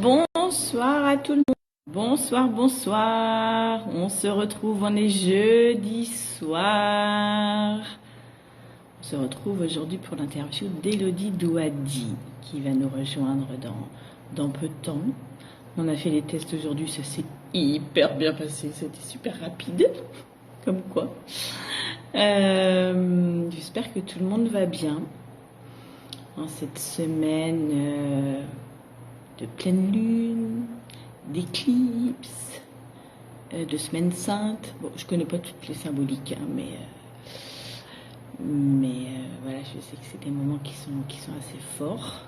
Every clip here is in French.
Bonsoir à tout le monde. Bonsoir, bonsoir. On se retrouve, on est jeudi soir. On se retrouve aujourd'hui pour l'interview d'Elodie Douadi qui va nous rejoindre dans peu de temps. On a fait les tests aujourd'hui, ça s'est hyper bien passé, c'était super rapide, comme quoi. J'espère que tout le monde va bien en cette semaine de pleine lune, d'éclipse, de semaine sainte. Bon, je connais pas toutes les symboliques, hein, mais voilà, je sais que c'est des moments qui sont assez forts.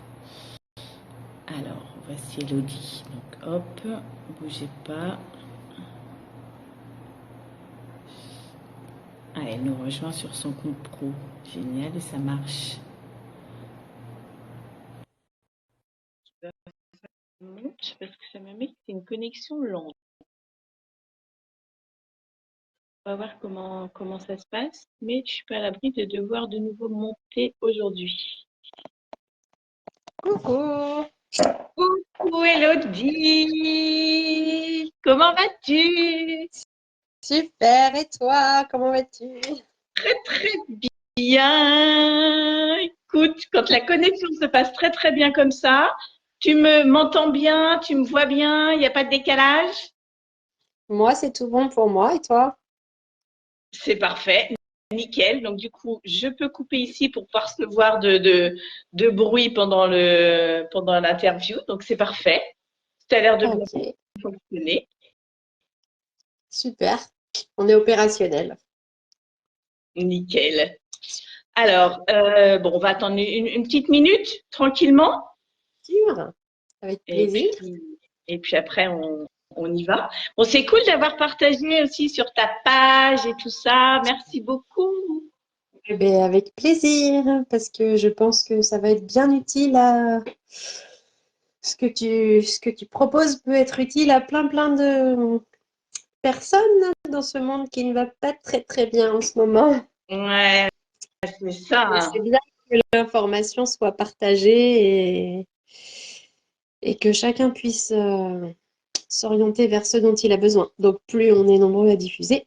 Alors, voici Elodie. Donc, hop, bougez pas. Ah, elle nous rejoint sur son compte pro. Génial, et ça marche. Parce que ça me met que c'est une connexion lente. On va voir comment ça se passe, mais je suis pas à l'abri de devoir de nouveau monter aujourd'hui. Coucou, Coucou Elodie, comment vas-tu? super, et toi, comment vas-tu? Très très bien. Écoute, quand la connexion se passe très très bien comme ça, tu m'entends bien, tu me vois bien, il n'y a pas de décalage? Moi, c'est tout bon pour moi, et toi? C'est parfait, nickel. Donc du coup, je peux couper ici pour pouvoir se voir de bruit pendant l'interview. Donc c'est parfait. Ça a l'air de bien Ok, fonctionner. super, on est opérationnel. Nickel. Alors, bon, on va attendre une petite minute, tranquillement. Sûr, avec Et plaisir. puis, et puis après, on y va. Bon, c'est cool d'avoir partagé aussi sur ta page et tout ça. Merci beaucoup. Eh ben, avec plaisir, parce que je pense que ça va être bien utile à ce que tu proposes peut être utile à plein de personnes dans ce monde qui ne va pas très très bien en ce moment. Ouais, c'est ça, Et hein. c'est bien que l'information soit partagée et que chacun puisse s'orienter vers ce dont il a besoin. Donc, plus on est nombreux à diffuser,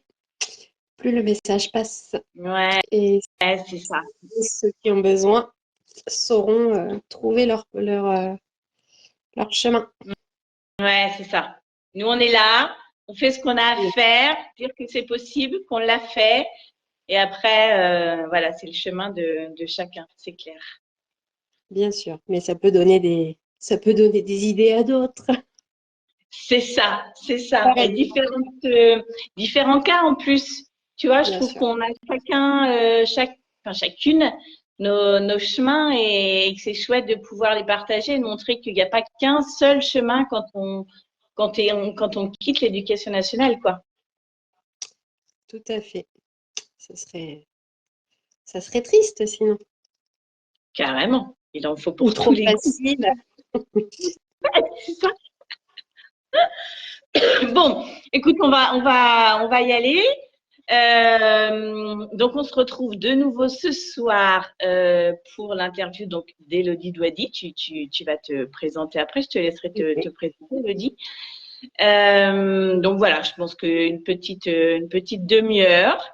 plus le message passe. Ouais, Et c'est ça. ceux qui ont besoin sauront trouver leur chemin. Ouais, c'est ça. Nous, on est là, on fait ce qu'on a à faire, dire que c'est possible, qu'on l'a fait. Et après, voilà, c'est le chemin de chacun, c'est clair. Bien sûr, mais ça peut donner des idées à d'autres. C'est ça, c'est ça. Et Pareillement. différents cas en plus. Tu vois, je Bien trouve sûr, qu'on a chacun, enfin chacune, nos chemins et que c'est chouette de pouvoir les partager et de montrer qu'il n'y a pas qu'un seul chemin quand on quitte l'éducation nationale, quoi. tout à fait. Ça serait, ça serait triste sinon. Carrément. Il en faut Ou pour tous trop les goûts. facile. C'est ça. Bon, écoute, on va y aller. Donc, on se retrouve de nouveau ce soir pour l'interview donc d'Elodie Douadi. Tu vas te présenter après. Je te laisserai te présenter, Elodie. Donc voilà, je pense une petite demi-heure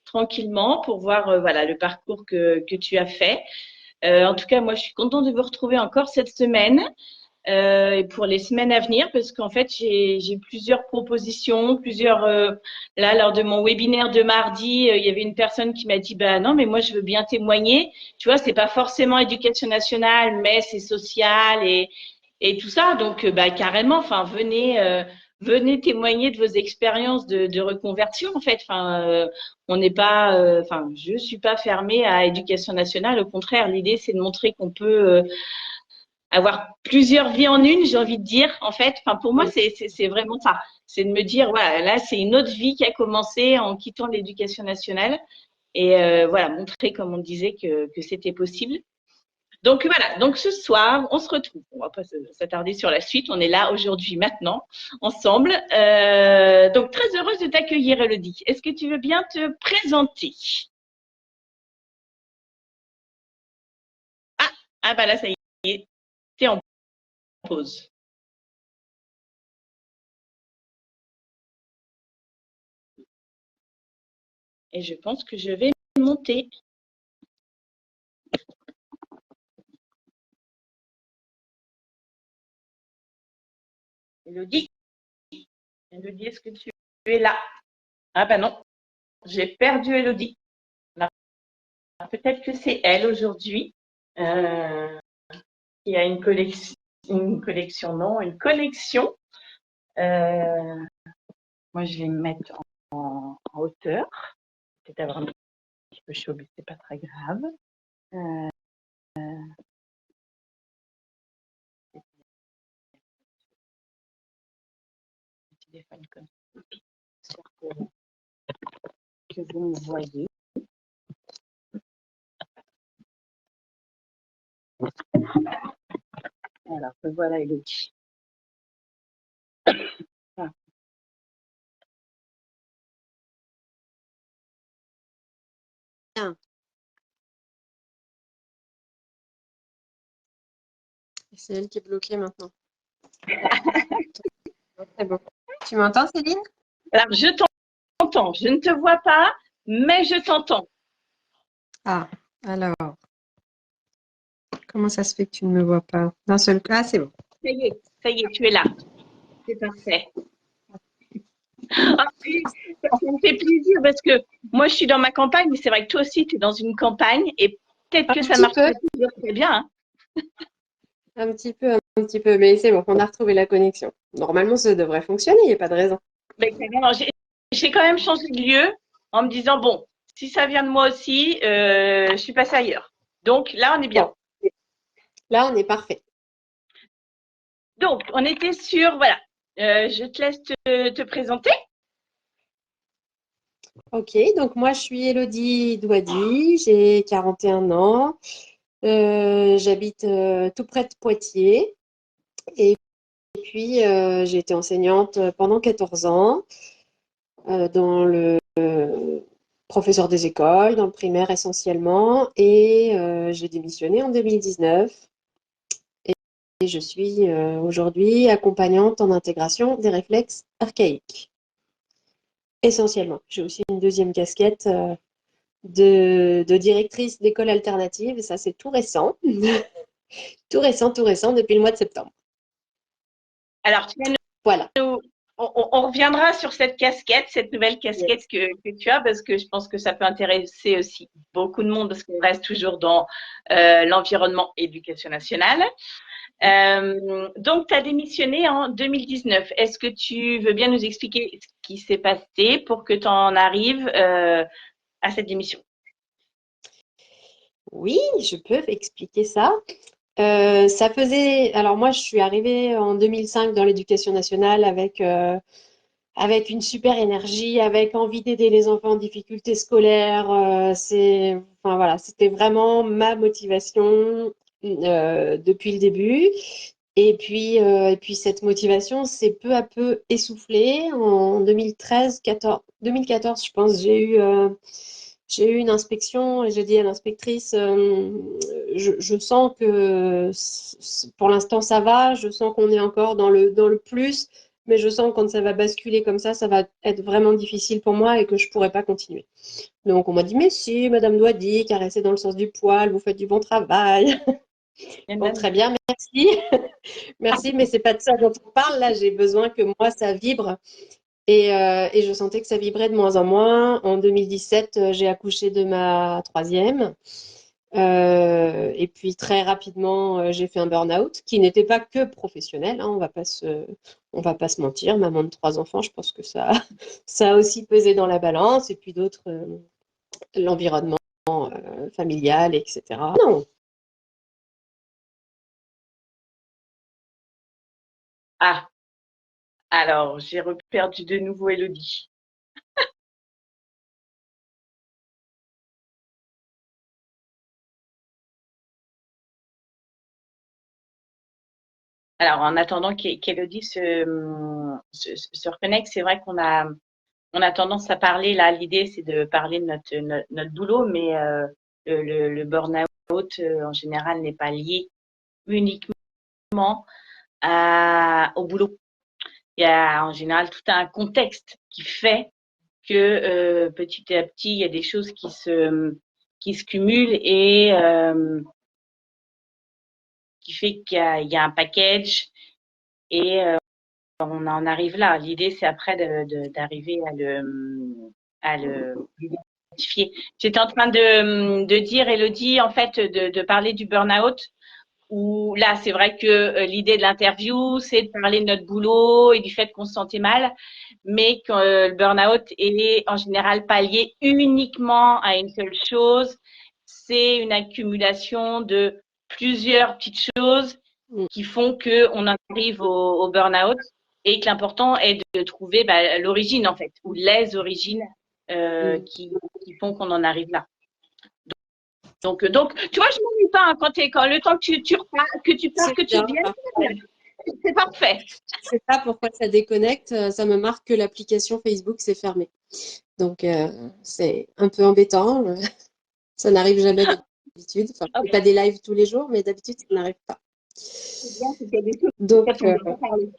tranquillement pour voir voilà le parcours que tu as fait. En tout cas, moi, je suis contente de vous retrouver encore cette semaine et pour les semaines à venir, parce qu'en fait, j'ai plusieurs propositions, là, lors de mon webinaire de mardi, il y avait une personne qui m'a dit, bah non, mais moi, je veux bien témoigner. Tu vois, c'est pas forcément éducation nationale, mais c'est social et tout ça. Donc, bah carrément, enfin, venez témoigner de vos expériences de reconversion, en fait. Enfin, on n'est pas, enfin, je suis pas fermée à éducation nationale. Au contraire, l'idée, c'est de montrer qu'on peut avoir plusieurs vies en une, j'ai envie de dire, en fait. Enfin, pour moi, c'est vraiment ça. C'est de me dire, voilà, là, c'est une autre vie qui a commencé en quittant l'éducation nationale. Et voilà, montrer, comme on disait, que c'était possible. Donc voilà, donc ce soir, on se retrouve. On va pas s'attarder sur la suite. On est là aujourd'hui, maintenant, ensemble. Donc très heureuse de t'accueillir, Elodie. Est-ce que tu veux bien te présenter? Ah, ah bah là, ça y est, t'es en pause. et je pense que je vais monter. Elodie, Elodie, est-ce que tu es là? Ah ben non, j'ai perdu Elodie. Peut-être que c'est elle aujourd'hui qui a une connexion, non, une connexion. Moi, je vais me mettre en hauteur. Peut-être avoir un petit peu chaud, mais c'est pas très grave. Téléphone comme ça. J'espère que vous me voyez. Alors, voilà Elodie. Ah. Bien. C'est elle qui est bloquée maintenant. C'est bon. Tu m'entends, Céline? Alors, je t'entends. Je ne te vois pas, mais je t'entends. Ah, alors. Comment ça se fait que tu ne me vois pas? D'un seul coup. Ah, c'est bon. Ça y est, tu es là. C'est parfait. Ah, ça me fait plaisir parce que moi, je suis dans ma campagne, mais c'est vrai que toi aussi, tu es dans une campagne et peut-être que ça marche pas toujours très bien. Hein. Un petit peu, mais c'est bon, on a retrouvé la connexion. Normalement, ça devrait fonctionner, il n'y a pas de raison. Mais j'ai quand même changé de lieu en me disant, bon, si ça vient de moi aussi, je suis passée ailleurs. Donc là, on est bien. Bon. Là, on est parfait. Donc, on était sur, voilà, je te laisse te présenter. Ok, donc moi, je suis Elodie Douady, j'ai 41 ans. J'habite tout près de Poitiers. Et puis, j'ai été enseignante pendant 14 ans dans le professeur des écoles, dans le primaire essentiellement. Et j'ai démissionné en 2019. Et je suis aujourd'hui accompagnante en intégration des réflexes archaïques. Essentiellement. J'ai aussi une deuxième casquette de directrice d'école alternative. Et ça, c'est tout récent. Tout récent, tout récent, depuis le mois de septembre. Alors, tu viens Voilà. on reviendra sur cette casquette, cette nouvelle casquette que tu as, parce que je pense que ça peut intéresser aussi beaucoup de monde, parce qu'on reste toujours dans l'environnement éducation nationale. Donc, tu as démissionné en 2019. Est-ce que tu veux bien nous expliquer ce qui s'est passé pour que tu en arrives à cette démission? Oui, je peux expliquer ça. Ça faisait. Alors, moi, je suis arrivée en 2005 dans l'éducation nationale avec une super énergie, avec envie d'aider les enfants en difficulté scolaire. Enfin, voilà, c'était vraiment ma motivation depuis le début. Et puis cette motivation s'est peu à peu essoufflée. En 2014, je pense, j'ai eu une inspection et j'ai dit à l'inspectrice, je sens que pour l'instant ça va, je sens qu'on est encore dans le plus, mais je sens que quand ça va basculer comme ça va être vraiment difficile pour moi et que je pourrais pas continuer. Donc on m'a dit, mais si, Madame Douady, caressez dans le sens du poil, vous faites du bon travail. Bon, très bien, merci. Merci, mais c'est pas de ça dont on parle. Là, j'ai besoin que moi, ça vibre. Et je sentais que ça vibrait de moins en moins. En 2017, j'ai accouché de ma troisième. Et puis très rapidement, j'ai fait un burn-out qui n'était pas que professionnel, hein, on va pas se mentir. Maman de trois enfants, je pense que ça, ça a aussi pesé dans la balance. Et puis d'autres, l'environnement familial, etc. Non. Ah, alors, j'ai perdu de nouveau Elodie. Alors, en attendant qu'Elodie se reconnecte, c'est vrai on a tendance à parler, là, l'idée, c'est de parler de notre boulot, mais le burn-out, en général, n'est pas lié uniquement au boulot. Il y a en général tout un contexte qui fait que petit à petit, il y a des choses qui se cumulent et qui fait qu'il y a un package et on en arrive là. L'idée, c'est après d'arriver à le identifier. J'étais en train de dire, Elodie, en fait, de parler du burn-out, où là, c'est vrai que l'idée de l'interview, c'est de parler de notre boulot et du fait qu'on se sentait mal, mais que le burn-out est en général pas lié uniquement à une seule chose. C'est une accumulation de plusieurs petites choses qui font qu'on en arrive au burn-out et que l'important est de trouver l'origine, en fait, ou les origines qui font qu'on en arrive là. Donc, tu vois, je m'ennuie pas hein, quand le temps que tu repars, que tu pars, que tu reviennes, c'est parfait. Je sais pas pourquoi ça déconnecte. Ça me marque que l'application Facebook s'est fermée. Donc, c'est un peu embêtant. Ça n'arrive jamais d'habitude. Enfin, je fais pas des lives tous les jours, mais d'habitude, ça n'arrive pas. C'est bien, c'est qu'il y a des choses Donc, dont on ne doit pas parler.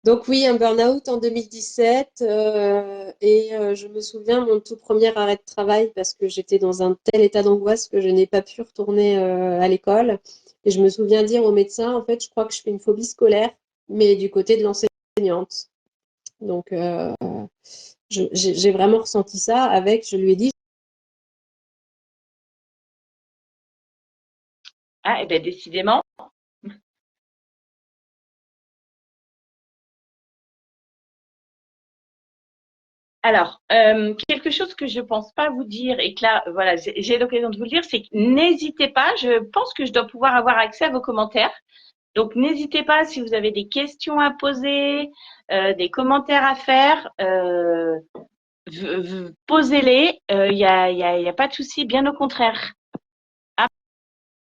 Donc oui, un burn-out en 2017 et je me souviens mon tout premier arrêt de travail parce que j'étais dans un tel état d'angoisse que je n'ai pas pu retourner à l'école et je me souviens dire au médecin en fait je crois que je fais une phobie scolaire mais du côté de l'enseignante. Donc j'ai vraiment ressenti ça avec, je lui ai dit. Ah, et bien décidément. Alors, quelque chose que je pense pas vous dire et que là, voilà, j'ai l'occasion de vous le dire, c'est que n'hésitez pas. Je pense que je dois pouvoir avoir accès à vos commentaires. Donc, n'hésitez pas si vous avez des questions à poser, des commentaires à faire, posez-les. Il y a pas de souci, bien au contraire. Ah,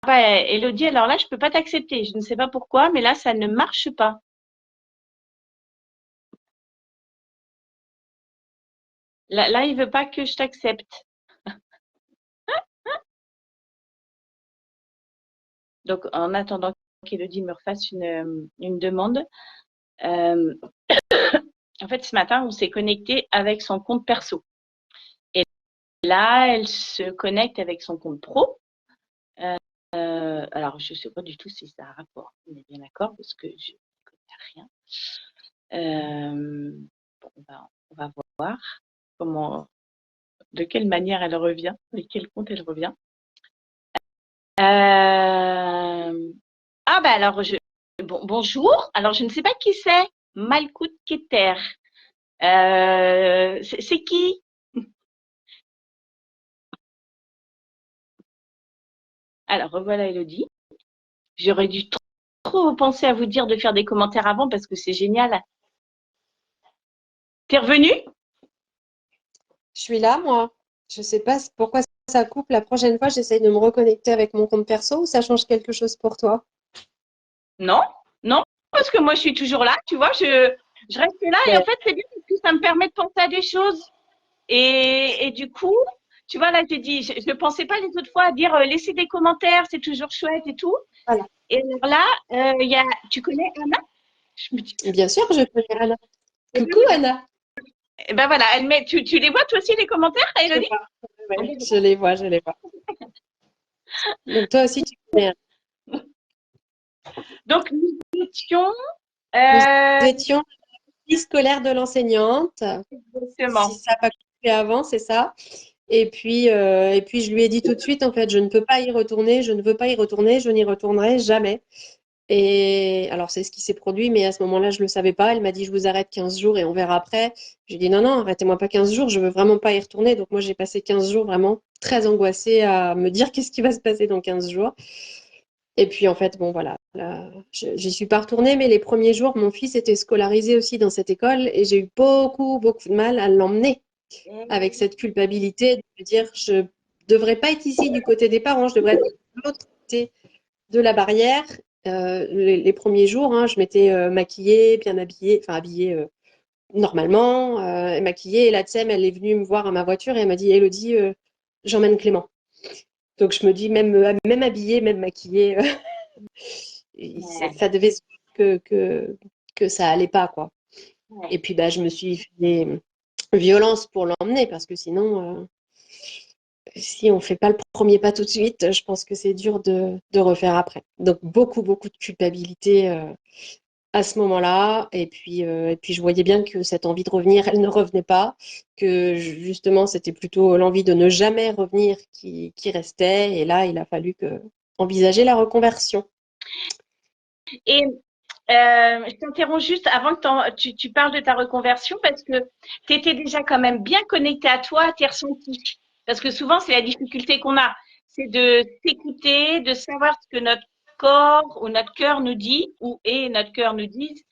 bah, Elodie, alors là, je peux pas t'accepter. Je ne sais pas pourquoi, mais là, ça ne marche pas. Là, il veut pas que je t'accepte. Donc, en attendant qu'Elodie me refasse une demande, euh, en fait, ce matin, on s'est connecté avec son compte perso. Et là, elle se connecte avec son compte pro. Alors, je ne sais pas du tout si ça a un rapport. On est bien d'accord parce que je ne connais rien. Bon, on va voir comment, de quelle manière elle revient, de quel compte elle revient. Ah, alors, bonjour. Alors, je ne sais pas qui c'est. Malkout Keter. C'est qui? Alors, revoilà Elodie. J'aurais dû trop penser à vous dire de faire des commentaires avant parce que c'est génial. T'es revenue? Je suis là, moi. Je sais pas pourquoi ça coupe. La prochaine fois, j'essaye de me reconnecter avec mon compte perso ou ça change quelque chose pour toi? Non, non, parce que moi je suis toujours là, tu vois, je reste là et en Ouais. fait c'est bien parce que ça me permet de penser à des choses. Et du coup, tu vois, là j'ai dit, je ne pensais pas les autres fois à dire laisser des commentaires, c'est toujours chouette et tout. Voilà. Et alors là, tu connais Anna? Je me dis, Bien sûr, je peux dire Anna. et ben Coucou voilà, Anna. et ben voilà, elle met, tu les vois toi aussi les commentaires, Je Elodie? vois. Ouais, je les vois, je les vois. Donc toi aussi, tu connais. Donc nous étions Nous euh, étions vie scolaire de l'enseignante. Si exactement. ça n'a pas coupé avant, c'est ça. Et puis je lui ai dit tout de suite, en fait, je ne peux pas y retourner, je ne veux pas y retourner, je n'y retournerai jamais. Et alors, c'est ce qui s'est produit, mais à ce moment-là, je ne le savais pas. Elle m'a dit, je vous arrête 15 jours et on verra après. J'ai dit, non, non, arrêtez-moi pas 15 jours, je veux vraiment pas y retourner. Donc, moi, j'ai passé 15 jours vraiment très angoissée à me dire qu'est-ce qui va se passer dans 15 jours. Et puis, en fait, bon, voilà, là, j'y suis pas retournée, mais les premiers jours, mon fils était scolarisé aussi dans cette école et j'ai eu beaucoup, beaucoup de mal à l'emmener avec cette culpabilité de me dire, je devrais pas être ici du côté des parents, je devrais être de l'autre côté de la barrière. Les premiers jours, hein, je m'étais maquillée, bien habillée, enfin habillée normalement, maquillée. Et la Tsem, elle est venue me voir à ma voiture et elle m'a dit, Elodie, j'emmène Clément. Donc je me dis, même habillée, même maquillée, Ouais. ça devait se voir que ça allait pas, quoi. Et puis, bah, je me suis fait des violences pour l'emmener parce que sinon, si on fait pas le premier pas tout de suite, je pense que c'est dur de refaire après. Donc, beaucoup, beaucoup de culpabilité à ce moment-là. Et puis, je voyais bien que cette envie de revenir, elle ne revenait pas, que justement, c'était plutôt l'envie de ne jamais revenir qui restait. Et là, il a fallu envisager la reconversion. Et je t'interromps juste avant que tu parles de ta reconversion parce que tu étais déjà quand même bien connecté à toi, à tes ressentis. Parce que souvent, c'est la difficulté qu'on a. C'est de s'écouter, de savoir ce que notre corps ou notre cœur nous dit et notre cœur nous disent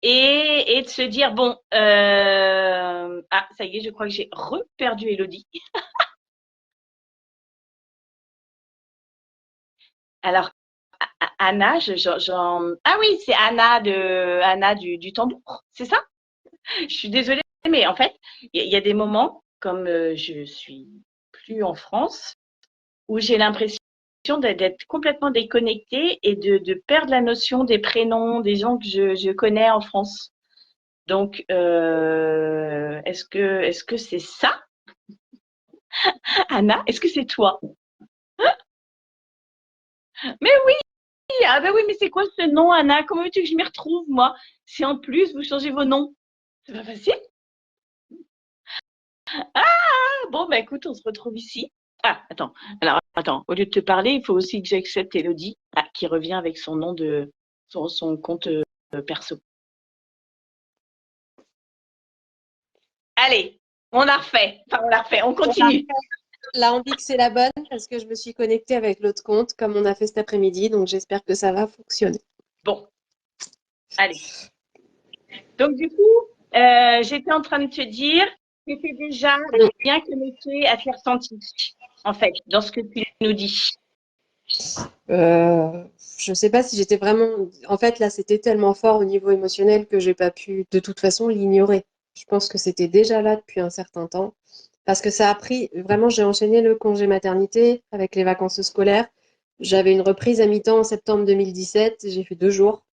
et de se dire, bon, ah, ça y est, je crois que j'ai reperdu Elodie. Alors, Anna, ah oui, c'est Anna du tambour, c'est ça? Je suis désolée, mais en fait, il y a des moments, comme je suis plus en France, où j'ai l'impression d'être complètement déconnectée et de perdre la notion des prénoms des gens que je connais en France. Donc, est-ce que c'est ça, Anna? Est-ce que c'est toi? Mais oui, ah ben oui, mais c'est quoi ce nom, Anna? Comment veux-tu que je m'y retrouve, moi? Si en plus vous changez vos noms, c'est pas facile. Bon, bah écoute, on se retrouve ici. Ah, attends. Alors, attends. Au lieu de te parler, il faut aussi que j'accepte Elodie, qui revient avec son nom de son compte perso. Allez, on l'a refait. Enfin, on l'a refait. On continue. Là, on dit que c'est la bonne parce que je me suis connectée avec l'autre compte comme on a fait cet après-midi. Donc, j'espère que ça va fonctionner. Bon, allez. Donc, du coup, j'étais en train de te dire que tu étais déjà bien connecté à tes ressentis, en fait, dans ce que tu nous dis. Euh, je sais pas si j'étais vraiment. En fait, là, c'était tellement fort au niveau émotionnel que j'ai pas pu, de toute façon, l'ignorer. Je pense que c'était déjà là depuis un certain temps. Parce que ça a pris. Vraiment, j'ai enchaîné le congé maternité avec les vacances scolaires. J'avais une reprise à mi-temps en septembre 2017. J'ai fait 2 jours.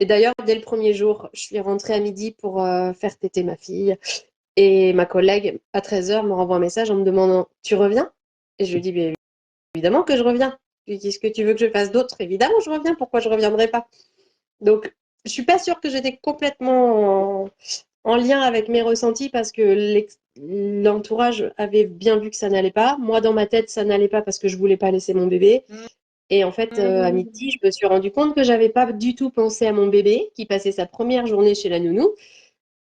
Et d'ailleurs, dès le premier jour, je suis rentrée à midi pour faire téter ma fille. Et ma collègue, à 13h, me renvoie un message en me demandant: Tu reviens? Et je lui dis: bien évidemment que je reviens. Je lui dis: Qu'est-ce que tu veux que je fasse d'autre? Évidemment, je reviens. Pourquoi je ne reviendrai pas? Donc, je suis pas sûre que j'étais complètement en lien avec mes ressentis parce que l'entourage avait bien vu que ça n'allait pas. Moi, dans ma tête, ça n'allait pas parce que je voulais pas laisser mon bébé. Et en fait, à midi, je me suis rendu compte que j'avais pas du tout pensé à mon bébé qui passait sa première journée chez la nounou.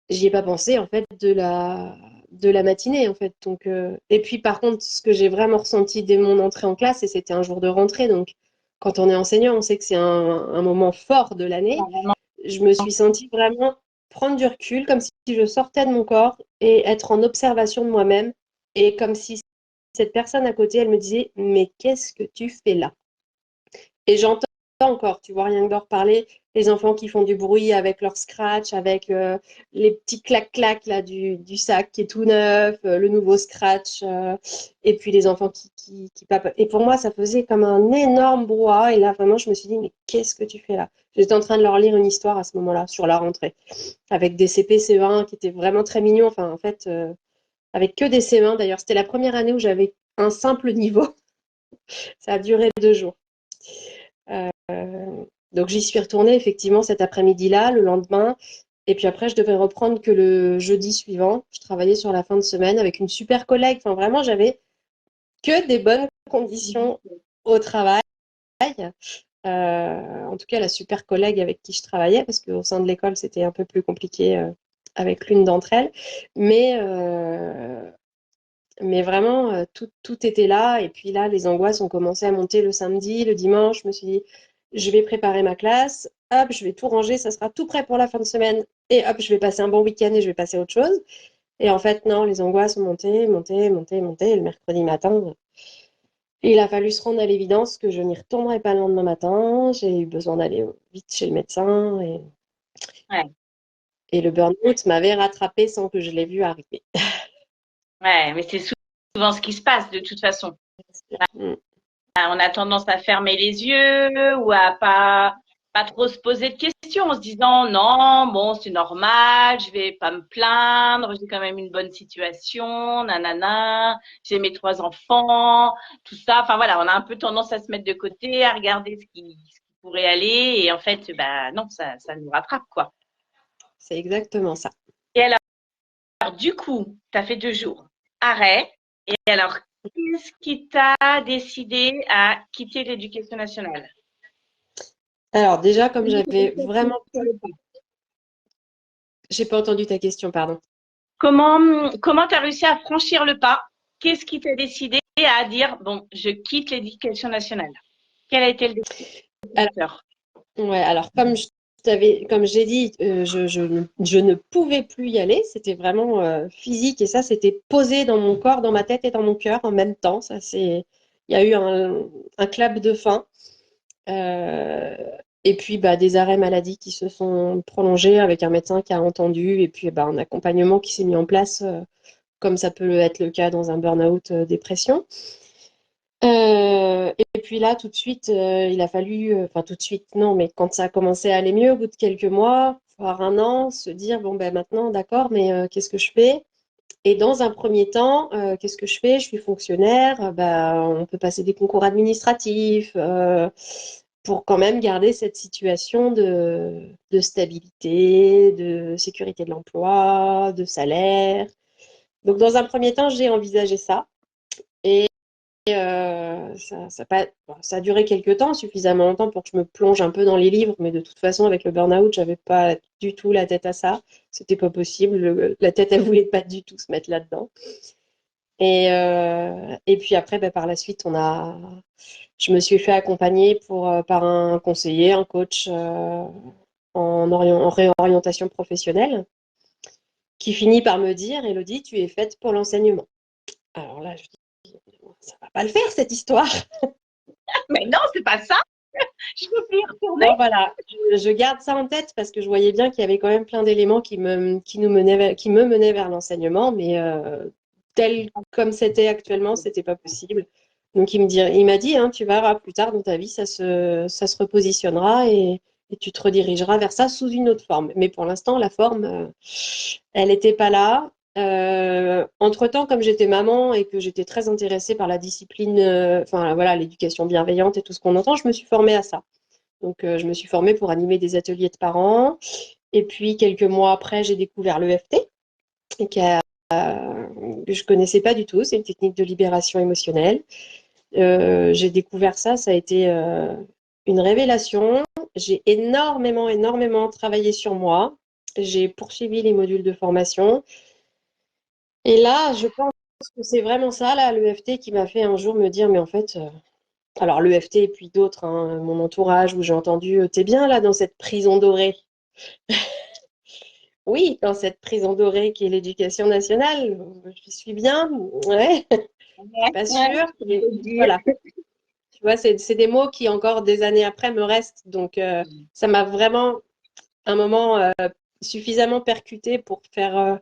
J'y ai pas pensé en fait de la matinée en fait. Donc et puis par contre, ce que j'ai vraiment ressenti dès mon entrée en classe, et c'était un jour de rentrée, donc quand on est enseignant, on sait que c'est un moment fort de l'année. Je me suis sentie vraiment prendre du recul, comme si je sortais de mon corps et être en observation de moi-même, et comme si cette personne à côté, elle me disait: mais qu'est-ce que tu fais là? Et j'entends encore, tu vois, rien que d'en reparler, les enfants qui font du bruit avec leur scratch, avec les petits clac-clac là du sac qui est tout neuf, le nouveau scratch, et puis les enfants qui papotent. Et pour moi, ça faisait comme un énorme brouhaha. Et là, vraiment, je me suis dit: mais qu'est-ce que tu fais là? J'étais en train de leur lire une histoire à ce moment-là, sur la rentrée, avec des CP, CE1 qui étaient vraiment très mignons. Enfin, en fait, avec que des CE1. D'ailleurs, c'était la première année où j'avais un simple niveau. Ça a duré 2 jours. Euh, donc j'y suis retournée effectivement cet après-midi-là, le lendemain. Et puis après, je devais reprendre que le jeudi suivant. Je travaillais sur la fin de semaine avec une super collègue. Enfin, vraiment, j'avais que des bonnes conditions au travail. En tout cas, la super collègue avec qui je travaillais, parce qu'au sein de l'école, c'était un peu plus compliqué avec l'une d'entre elles. Mais, euh, mais vraiment, tout était là. Et puis là, les angoisses ont commencé à monter le samedi, le dimanche. Je me suis dit: je vais préparer ma classe. Hop, je vais tout ranger. Ça sera tout prêt pour la fin de semaine. Et hop, je vais passer un bon week-end et je vais passer à autre chose. Et en fait, non, les angoisses ont monté, monté, monté, monté. Et le mercredi matin, il a fallu se rendre à l'évidence que je n'y retournerai pas le lendemain matin. J'ai eu besoin d'aller vite chez le médecin. Ouais, Et le burn-out m'avait rattrapé sans que je l'ai vu arriver. ouais, mais c'est souvent ce qui se passe de toute façon. Mm. On a tendance à fermer les yeux ou à pas. pas trop se poser de questions en se disant non, bon, c'est normal, je vais pas me plaindre, j'ai quand même une bonne situation, nanana, j'ai mes 3 enfants, tout ça. Enfin voilà, on a un peu tendance à se mettre de côté, à regarder ce qui pourrait aller, et en fait, bah non, ça nous rattrape quoi. C'est exactement ça. Et alors du coup, tu as fait 2 jours. Arrêt. Et alors, qu'est-ce qui t'a décidé à quitter l'éducation nationale? Alors déjà, comme j'avais vraiment... J'ai pas entendu ta question, pardon. Comment tu as réussi à franchir le pas? Qu'est-ce qui t'a décidé à dire, bon, je quitte l'éducation nationale? Quel a été le Alors, déclencheur? ouais, alors comme j'ai dit, je ne pouvais plus y aller. C'était vraiment physique et ça, c'était posé dans mon corps, dans ma tête et dans mon cœur en même temps. Il y a eu un clap de fin. Euh, et puis bah, des arrêts maladie qui se sont prolongés avec un médecin qui a entendu et puis bah, un accompagnement qui s'est mis en place, comme ça peut être le cas dans un burn-out dépression. Et puis là, tout de suite, il a fallu, enfin tout de suite, non, mais quand ça a commencé à aller mieux, au bout de quelques mois, voire un an, se dire, bon, ben maintenant, d'accord, mais qu'est-ce que je fais? Et dans un premier temps, qu'est-ce que je fais? Je suis fonctionnaire, bah, on peut passer des concours administratifs pour quand même garder cette situation de stabilité, de sécurité de l'emploi, de salaire. Donc, dans un premier temps, j'ai envisagé ça. Et ça a duré quelques temps, suffisamment longtemps pour que je me plonge un peu dans les livres, mais de toute façon, avec le burn-out, j'avais pas du tout la tête à ça. C'était pas possible. La tête, elle voulait pas du tout se mettre là-dedans. Et puis après, bah, par la suite, je me suis fait accompagner par un conseiller, un coach en réorientation professionnelle, qui finit par me dire, Élodie, tu es faite pour l'enseignement. Alors là, je dis, ça va pas le faire cette histoire. Mais non, c'est pas ça. Je peux plus y retourner. Bon, voilà, je garde ça en tête parce que je voyais bien qu'il y avait quand même plein d'éléments qui me menaient vers l'enseignement, mais tel comme c'était actuellement, c'était pas possible. Donc il m'a dit, hein, tu verras plus tard dans ta vie, ça se repositionnera et tu te redirigeras vers ça sous une autre forme. Mais pour l'instant, la forme, elle n'était pas là. Entre-temps, comme j'étais maman et que j'étais très intéressée par la discipline, enfin voilà, l'éducation bienveillante et tout ce qu'on entend, je me suis formée à ça. Donc, je me suis formée pour animer des ateliers de parents. Et puis, quelques mois après, j'ai découvert l'EFT, que je connaissais pas du tout. C'est une technique de libération émotionnelle. J'ai découvert ça, ça a été une révélation. J'ai énormément, énormément travaillé sur moi. J'ai poursuivi les modules de formation. Et là, je pense que c'est vraiment ça, là, l'EFT, qui m'a fait un jour me dire, mais en fait, alors l'EFT et puis d'autres, hein, mon entourage, où j'ai entendu, t'es bien là dans cette prison dorée. Oui, dans cette prison dorée qui est l'éducation nationale, je suis bien, ouais, Ouais, pas ouais, sûre. faut le dire. Voilà, tu vois, c'est des mots qui encore des années après me restent. Donc, ça m'a vraiment un moment suffisamment percuté pour faire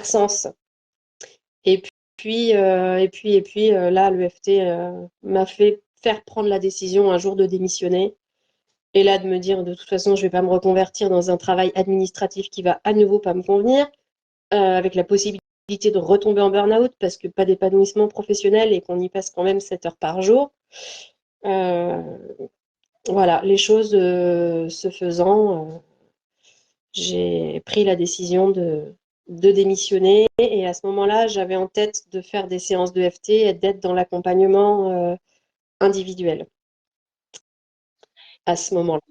sens. Et là, l'EFT m'a fait faire prendre la décision un jour de démissionner. Et là, de me dire, de toute façon, je ne vais pas me reconvertir dans un travail administratif qui va à nouveau pas me convenir, avec la possibilité de retomber en burn-out parce que pas d'épanouissement professionnel et qu'on y passe quand même 7 heures par jour. Euh, voilà, les choses se faisant, j'ai pris la décision de démissionner. Et à ce moment-là, j'avais en tête de faire des séances de FT et d'être dans l'accompagnement individuel à ce moment-là.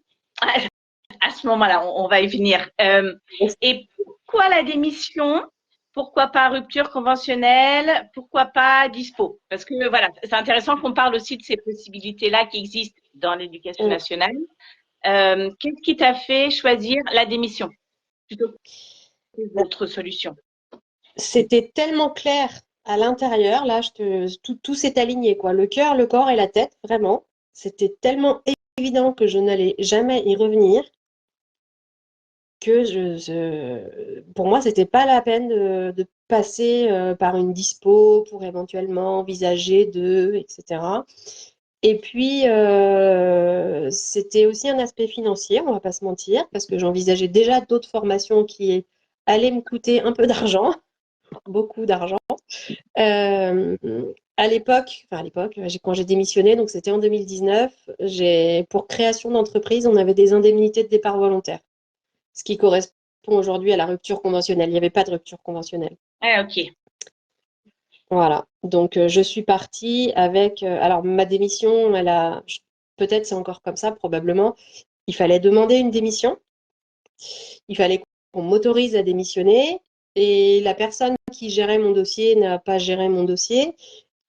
À ce moment-là, on va y venir. Et pourquoi la démission? Pourquoi pas rupture conventionnelle? Pourquoi pas dispo? Parce que voilà, c'est intéressant qu'on parle aussi de ces possibilités-là qui existent dans l'éducation nationale. Qu'est-ce qui t'a fait choisir la démission plutôt que d'autres solutions? C'était tellement clair à l'intérieur, là, tout s'est aligné, quoi. Le cœur, le corps et la tête, vraiment. C'était tellement évident que je n'allais jamais y revenir que pour moi, c'était pas la peine de passer par une dispo pour éventuellement envisager etc. Et puis, c'était aussi un aspect financier, on va pas se mentir, parce que j'envisageais déjà d'autres formations qui allaient me coûter un peu d'argent, beaucoup d'argent. Euh, à l'époque, quand j'ai démissionné, donc c'était en 2019, pour création d'entreprise, on avait des indemnités de départ volontaire, ce qui correspond aujourd'hui à la rupture conventionnelle. Il n'y avait pas de rupture conventionnelle. Ah, ok. Voilà. Donc, je suis partie avec. Alors, ma démission, peut-être c'est encore comme ça, probablement. Il fallait demander une démission. Il fallait qu'on m'autorise à démissionner. Et la personne qui gérait mon dossier n'a pas géré mon dossier.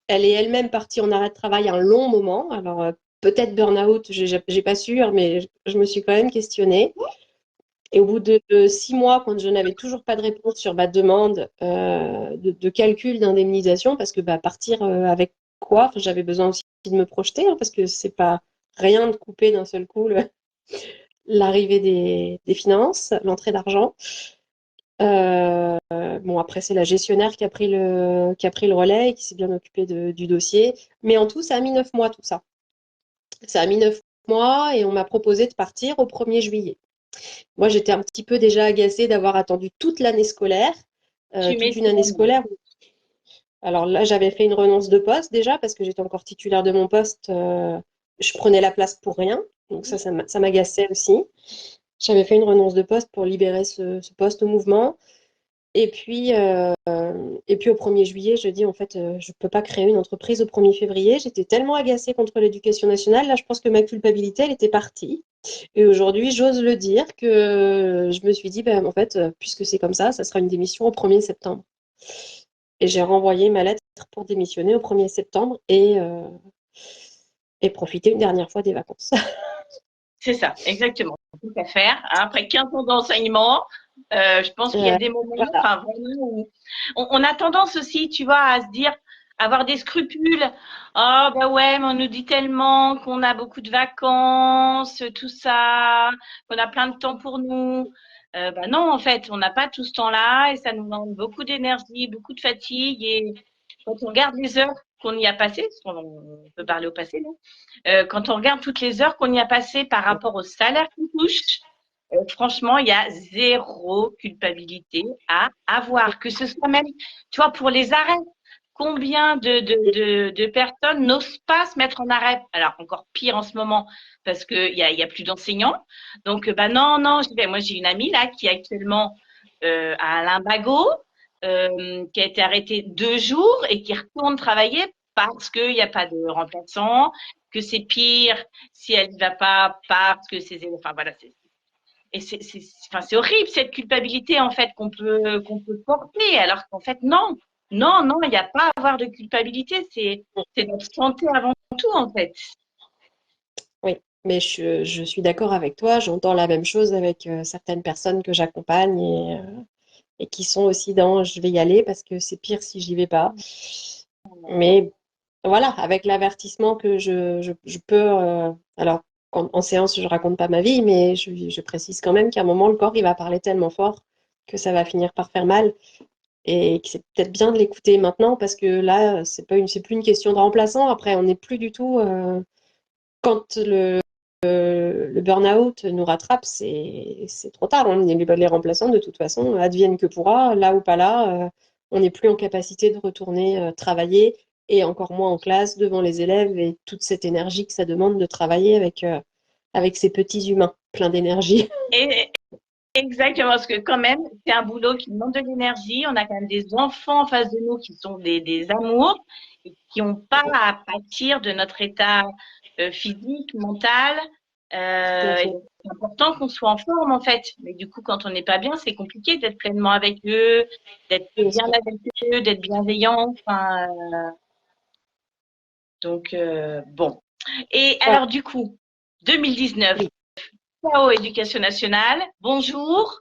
Elle est elle-même partie en arrêt de travail un long moment. Alors, peut-être burn-out, j'ai pas sûr, mais je me suis quand même questionnée. Et au bout de 6 mois, quand je n'avais toujours pas de réponse sur ma demande de calcul d'indemnisation, parce que partir avec quoi? Enfin, j'avais besoin aussi de me projeter, hein, parce que c'est pas rien de couper d'un seul coup l'arrivée des finances, l'entrée d'argent. Bon, après, c'est la gestionnaire qui a pris le relais et qui s'est bien occupée du dossier. Mais en tout, ça a mis 9 mois, tout ça. Ça a mis 9 mois et on m'a proposé de partir au 1er juillet. Moi, j'étais un petit peu déjà agacée d'avoir attendu toute l'année scolaire, Tu toute une année m'étonnes. scolaire. Alors là, j'avais fait une renonce de poste déjà parce que j'étais encore titulaire de mon poste. Je prenais la place pour rien. Donc ça m'agaçait aussi. J'avais fait une renonce de poste pour libérer ce poste au mouvement. Et puis au 1er juillet, je dis en fait, je ne peux pas créer une entreprise au 1er février. J'étais tellement agacée contre l'éducation nationale. Là, je pense que ma culpabilité, elle était partie. Et aujourd'hui, j'ose le dire que je me suis dit, ben, en fait, puisque c'est comme ça sera une démission au 1er septembre. Et j'ai renvoyé ma lettre pour démissionner au 1er septembre et profiter une dernière fois des vacances. C'est ça, exactement. Tout à faire. Après 15 ans d'enseignement, je pense qu'il y a des moments, Voilà. enfin vraiment, où on a tendance aussi, tu vois, à se dire, avoir des scrupules. Oh bah ouais, mais on nous dit tellement qu'on a beaucoup de vacances, tout ça, qu'on a plein de temps pour nous. Bah non, en fait, on n'a pas tout ce temps-là et ça nous demande beaucoup d'énergie, beaucoup de fatigue et quand on regarde les heures qu'on y a passées, parce qu'on peut parler au passé, non? Quand on regarde toutes les heures qu'on y a passées par rapport au salaire qu'on touche, franchement, il y a zéro culpabilité à avoir. Que ce soit même, tu vois, pour les arrêts, combien de personnes n'osent pas se mettre en arrêt? Alors, encore pire en ce moment, parce qu'il y a plus d'enseignants. Donc, bah non, non, moi j'ai une amie là qui est actuellement à Limbago, qui a été arrêtée 2 jours et qui retourne travailler parce qu'il n'y a pas de remplaçant, que c'est pire si elle ne va pas parce que ses élèves, enfin voilà, enfin, c'est horrible cette culpabilité en fait qu'on peut porter, alors qu'en fait non, non, non, il n'y a pas à avoir de culpabilité, c'est notre santé avant tout en fait. Oui, mais je suis d'accord avec toi. J'entends la même chose avec certaines personnes que j'accompagne et qui sont aussi dans je vais y aller parce que c'est pire si j'y vais pas. Mais voilà, avec l'avertissement que je peux. Alors, en séance, je raconte pas ma vie, mais je précise quand même qu'à un moment, le corps, il va parler tellement fort que ça va finir par faire mal et que c'est peut-être bien de l'écouter maintenant parce que là, c'est plus une question de remplaçant. Après, on n'est plus du tout. Quand le burn-out nous rattrape, c'est trop tard. Les remplaçants, de toute façon, adviennent que pourra, là ou pas là, on n'est plus en capacité de retourner travailler et encore moins en classe devant les élèves et toute cette énergie que ça demande de travailler avec ces petits humains pleins d'énergie. Et exactement, parce que quand même, c'est un boulot qui demande de l'énergie. On a quand même des enfants en face de nous qui sont des amours et qui n'ont pas à pâtir de notre état physique, mental. Tout à Et fait. donc, c'est important qu'on soit en forme en fait. Mais du coup, quand on n'est pas bien, c'est compliqué d'être pleinement avec eux, d'être Bien bien sûr. avec eux, d'être bienveillant. Enfin, donc bon. Et Ouais, alors du coup, 2019, oui. Ciao Éducation nationale. Bonjour.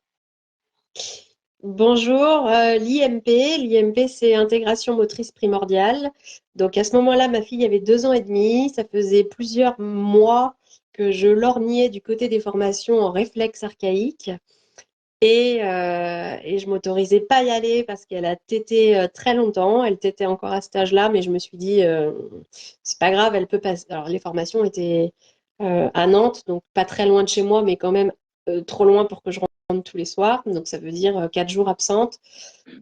Bonjour, l'IMP. L'IMP, c'est intégration motrice primordiale. Donc à ce moment-là, ma fille avait 2 ans et demi. Ça faisait plusieurs mois que je lorgnais du côté des formations en réflexe archaïque. Et je m'autorisais pas à y aller parce qu'elle a tété très longtemps. Elle tétait encore à cet âge-là, mais je me suis dit, c'est pas grave, elle peut passer. Alors, les formations étaient à Nantes, donc pas très loin de chez moi, mais quand même trop loin pour que je rentre tous les soirs. Donc, ça veut dire 4 jours absente,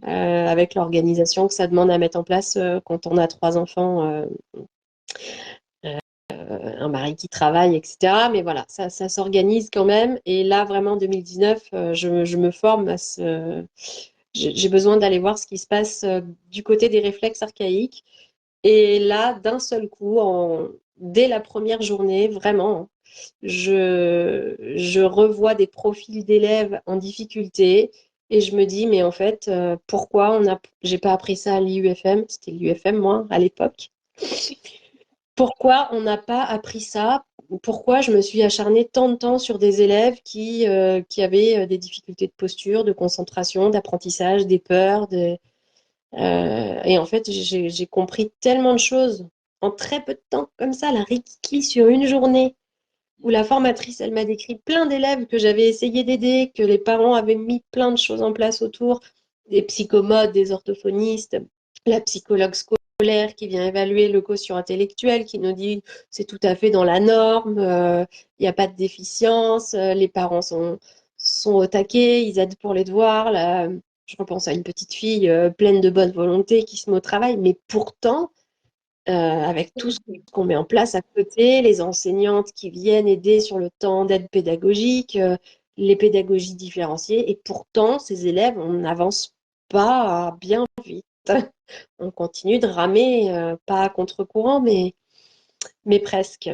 avec l'organisation que ça demande à mettre en place quand on a 3 enfants. Un mari qui travaille, etc. Mais voilà, ça s'organise quand même. Et là, vraiment, en 2019, je me forme à ce... J'ai besoin d'aller voir ce qui se passe du côté des réflexes archaïques. Et là, d'un seul coup, dès la première journée, vraiment, hein, je revois des profils d'élèves en difficulté et je me dis, mais en fait, pourquoi j'ai pas appris ça à l'IUFM? C'était l'IUFM, moi, à l'époque. Pourquoi on n'a pas appris ça? Pourquoi je me suis acharnée tant de temps sur des élèves qui avaient des difficultés de posture, de concentration, d'apprentissage, des peurs, et en fait, j'ai compris tellement de choses en très peu de temps, comme ça, la Rikiki sur une journée, où la formatrice, elle m'a décrit plein d'élèves que j'avais essayé d'aider, que les parents avaient mis plein de choses en place autour, des psychomotes, des orthophonistes, la psychologue scolaire qui vient évaluer le quotient intellectuel, qui nous dit c'est tout à fait dans la norme, il n'y a pas de déficience, les parents sont au taquet, ils aident pour les devoirs. Là, je repense à une petite fille pleine de bonne volonté qui se met au travail, mais pourtant, avec tout ce qu'on met en place à côté, les enseignantes qui viennent aider sur le temps d'aide pédagogique, les pédagogies différenciées, et pourtant, ces élèves, on n'avance pas bien vite. On continue de ramer, pas à contre-courant, mais presque.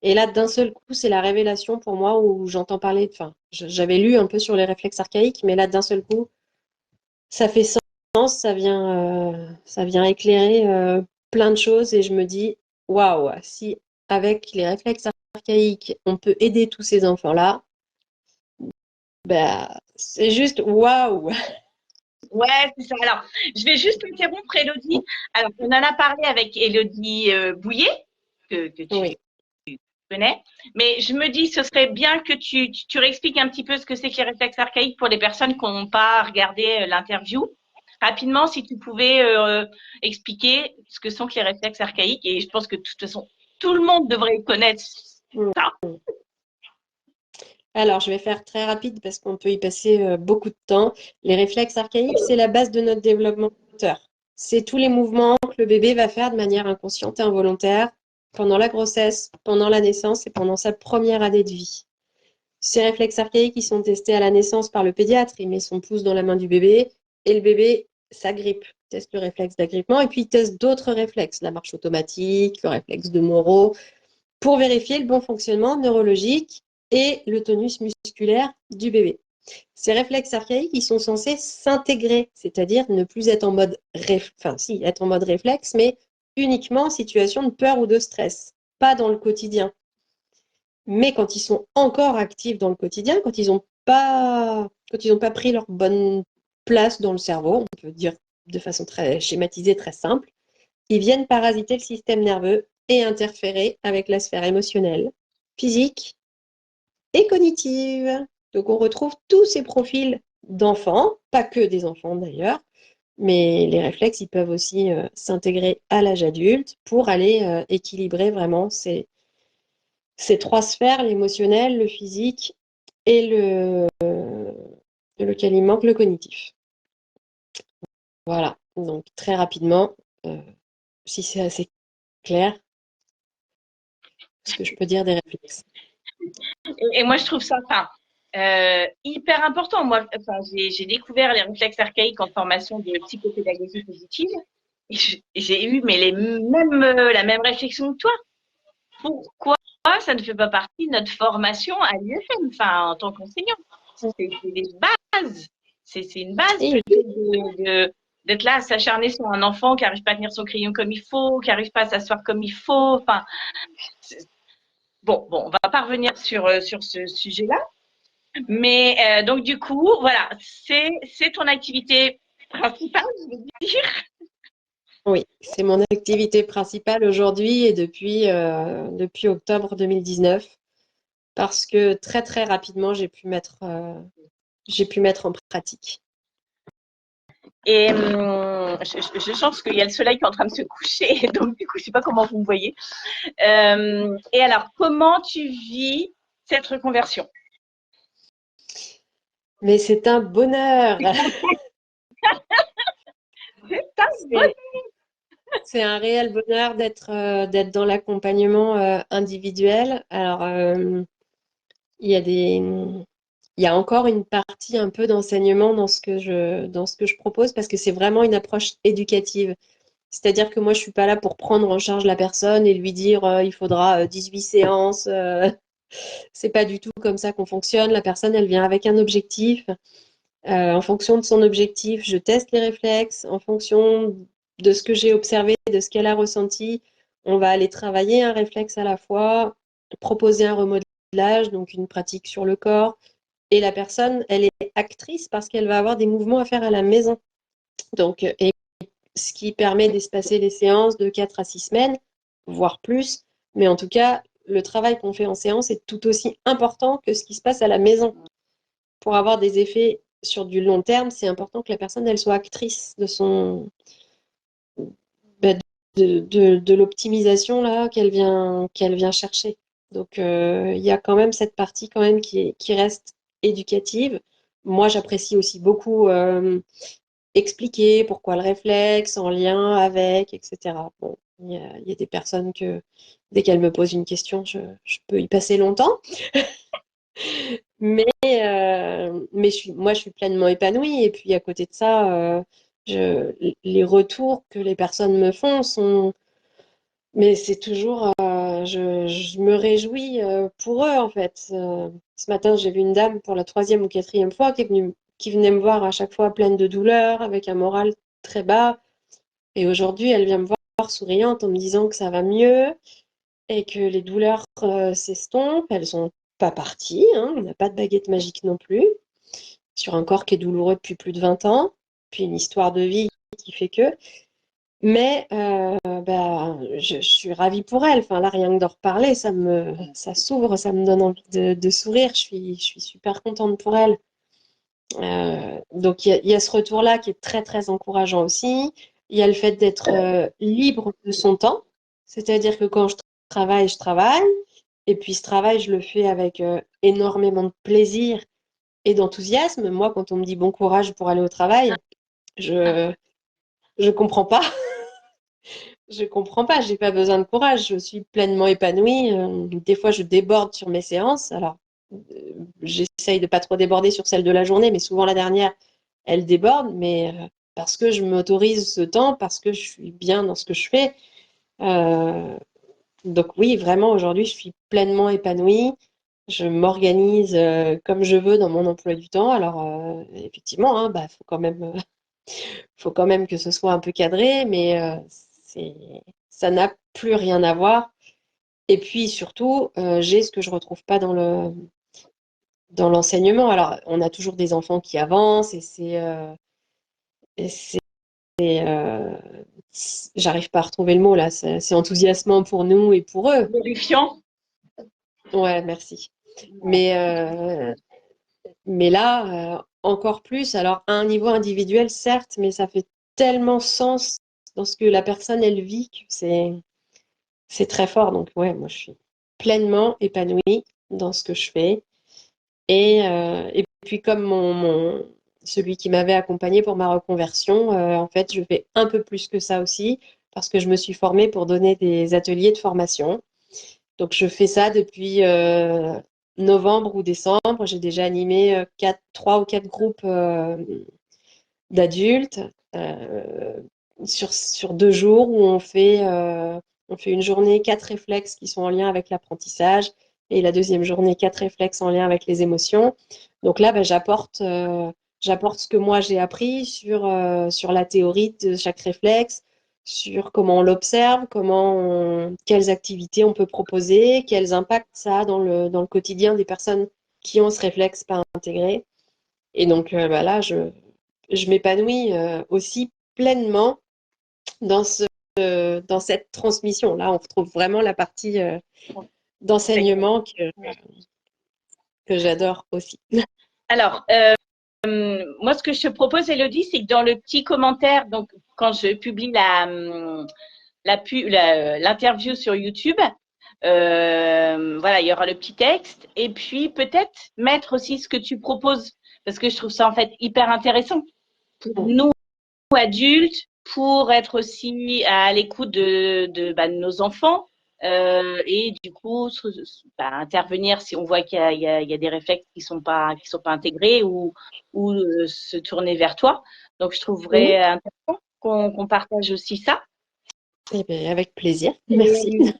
Et là, d'un seul coup, c'est la révélation pour moi où j'entends parler, enfin, j'avais lu un peu sur les réflexes archaïques, mais là, d'un seul coup, ça fait sens, ça vient éclairer plein de choses et je me dis, waouh, si avec les réflexes archaïques, on peut aider tous ces enfants-là, bah, c'est juste waouh. Ouais, c'est ça. Alors, je vais juste interrompre Elodie. Alors, on en a parlé avec Elodie Bouillet, que tu Oui. connais, mais je me dis, ce serait bien que tu réexpliques un petit peu ce que c'est que les réflexes archaïques pour les personnes qui n'ont pas regardé l'interview. Rapidement, si tu pouvais expliquer ce que sont que les réflexes archaïques, et je pense que de toute façon, tout le monde devrait connaître ça. Alors, je vais faire très rapide parce qu'on peut y passer beaucoup de temps. Les réflexes archaïques, c'est la base de notre développement moteur. C'est tous les mouvements que le bébé va faire de manière inconsciente et involontaire pendant la grossesse, pendant la naissance et pendant sa première année de vie. Ces réflexes archaïques, ils sont testés à la naissance par le pédiatre. Il met son pouce dans la main du bébé et le bébé s'agrippe, teste le réflexe d'agrippement et puis il teste d'autres réflexes, la marche automatique, le réflexe de Moro, pour vérifier le bon fonctionnement neurologique et le tonus musculaire du bébé. Ces réflexes archaïques, ils sont censés s'intégrer, c'est-à-dire ne plus être en mode être en mode réflexe, mais uniquement en situation de peur ou de stress, pas dans le quotidien. Mais quand ils sont encore actifs dans le quotidien, quand ils n'ont pas pris leur bonne place dans le cerveau, on peut dire de façon très schématisée, très simple, ils viennent parasiter le système nerveux et interférer avec la sphère émotionnelle, physique et cognitive. Donc on retrouve tous ces profils d'enfants, pas que des enfants d'ailleurs, mais les réflexes, ils peuvent aussi s'intégrer à l'âge adulte pour aller équilibrer vraiment ces 3 sphères, l'émotionnel, le physique et lequel il manque, le cognitif. Voilà, donc très rapidement, si c'est assez clair, ce que je peux dire des réflexes. Et moi, je trouve ça hyper important. Moi, j'ai découvert les réflexes archaïques en formation de psychopédagogie positive. Et j'ai eu la même réflexion que toi. Pourquoi ça ne fait pas partie de notre formation à l'UFM, enfin, en tant qu'enseignant? C'est des bases. C'est une base Et plutôt d'être là à s'acharner sur un enfant qui n'arrive pas à tenir son crayon comme il faut, qui n'arrive pas à s'asseoir comme il faut. Enfin, bon, on va pas revenir sur ce sujet-là. Mais donc du coup, voilà, c'est ton activité principale, je veux dire. oui, c'est mon activité principale aujourd'hui et depuis octobre 2019, parce que très très rapidement, j'ai pu mettre j'ai pu mettre en pratique. Et je sens qu'il y a le soleil qui est en train de se coucher, donc du coup, je ne sais pas comment vous me voyez. Et alors, comment tu vis cette reconversion? Mais c'est un bonheur. C'est un réel bonheur d'être dans l'accompagnement individuel. Alors, il y a il y a encore une partie un peu d'enseignement dans ce que je propose parce que c'est vraiment une approche éducative. C'est-à-dire que moi, je suis pas là pour prendre en charge la personne et lui dire il faudra 18 séances. C'est pas du tout comme ça qu'on fonctionne. La personne, elle vient avec un objectif. En fonction de son objectif, je teste les réflexes. En fonction de ce que j'ai observé, de ce qu'elle a ressenti, on va aller travailler un réflexe à la fois, proposer un remodelage, donc une pratique sur le corps. Et la personne, elle est actrice parce qu'elle va avoir des mouvements à faire à la maison. Donc, et ce qui permet d'espacer les séances de 4 à 6 semaines, voire plus. Mais en tout cas, le travail qu'on fait en séance est tout aussi important que ce qui se passe à la maison. Pour avoir des effets sur du long terme, c'est important que la personne elle soit actrice de son bah, de l'optimisation là qu'elle vient chercher. Donc il y a quand même cette partie quand même qui reste éducative. Moi, j'apprécie aussi beaucoup expliquer pourquoi le réflexe en lien avec, etc. Bon, il y a des personnes que dès qu'elles me posent une question, je peux y passer longtemps. Mais moi, je suis pleinement épanouie. Et puis, à côté de ça, les retours que les personnes me font sont. Mais c'est toujours. Je me réjouis pour eux, en fait. Ce matin, j'ai vu une dame pour la troisième ou quatrième fois qui venait me voir à chaque fois pleine de douleur, avec un moral très bas. Et aujourd'hui, elle vient me voir souriante en me disant que ça va mieux et que les douleurs s'estompent. Elles sont pas parties, hein. On n'a pas de baguette magique non plus sur un corps qui est douloureux depuis plus de 20 ans, puis une histoire de vie qui fait que. Mais bah, je suis ravie pour elle. Enfin, là, rien que d'en reparler, ça s'ouvre, ça me donne envie de sourire. Je suis super contente pour elle. Donc, il y a ce retour-là qui est très, très encourageant aussi. Il y a le fait d'être libre de son temps. C'est-à-dire que quand je travaille. Et puis, ce travail, je le fais avec énormément de plaisir et d'enthousiasme. Moi, quand on me dit bon courage pour aller au travail, je je comprends pas. Je comprends pas. J'ai pas besoin de courage. Je suis pleinement épanouie. Des fois, je déborde sur mes séances. Alors, j'essaye de pas trop déborder sur celle de la journée, mais souvent la dernière, elle déborde. Mais parce que je m'autorise ce temps, parce que je suis bien dans ce que je fais. Euh, donc oui, vraiment, aujourd'hui, je suis pleinement épanouie. Je m'organise comme je veux dans mon emploi du temps. Alors, effectivement, hein, bah, faut quand même que ce soit un peu cadré, mais ça n'a plus rien à voir. Et puis surtout, j'ai ce que je retrouve pas dans l'enseignement. Alors, on a toujours des enfants qui avancent et euh, j'arrive pas à retrouver le mot là. C'est enthousiasmant pour nous et pour eux. Glorifiant. Ouais, merci. Mais mais là, encore plus, alors à un niveau individuel, certes, mais ça fait tellement sens dans ce que la personne, elle vit, que c'est très fort. Donc, ouais, moi, je suis pleinement épanouie dans ce que je fais. Et puis, comme celui qui m'avait accompagnée pour ma reconversion, en fait, je fais un peu plus que ça aussi, parce que je me suis formée pour donner des ateliers de formation. Donc, je fais ça depuis novembre ou décembre. J'ai déjà animé trois ou quatre groupes d'adultes euh, sur 2 jours où on fait une journée 4 réflexes qui sont en lien avec l'apprentissage et la deuxième journée 4 réflexes en lien avec les émotions. Donc là, ben, j'apporte ce que moi j'ai appris sur la théorie de chaque réflexe, sur comment on l'observe, quelles activités on peut proposer, quels impacts ça a dans le quotidien des personnes qui ont ce réflexe pas intégré. Et donc bah là, je m'épanouis aussi pleinement dans dans cette transmission. Là, on retrouve vraiment la partie d'enseignement que j'adore aussi. Alors, moi, ce que je te propose, Elodie, c'est que dans le petit commentaire, donc quand je publie l'interview sur YouTube, voilà, il y aura le petit texte. Et puis peut-être mettre aussi ce que tu proposes, parce que je trouve ça en fait hyper intéressant pour nous adultes, pour être aussi à l'écoute de nos enfants. Et du coup, intervenir si on voit qu'il y a des réflexes qui sont pas intégrés ou se tourner vers toi. Donc, je trouverais intéressant qu'on partage aussi ça. Eh bien, avec plaisir. Merci.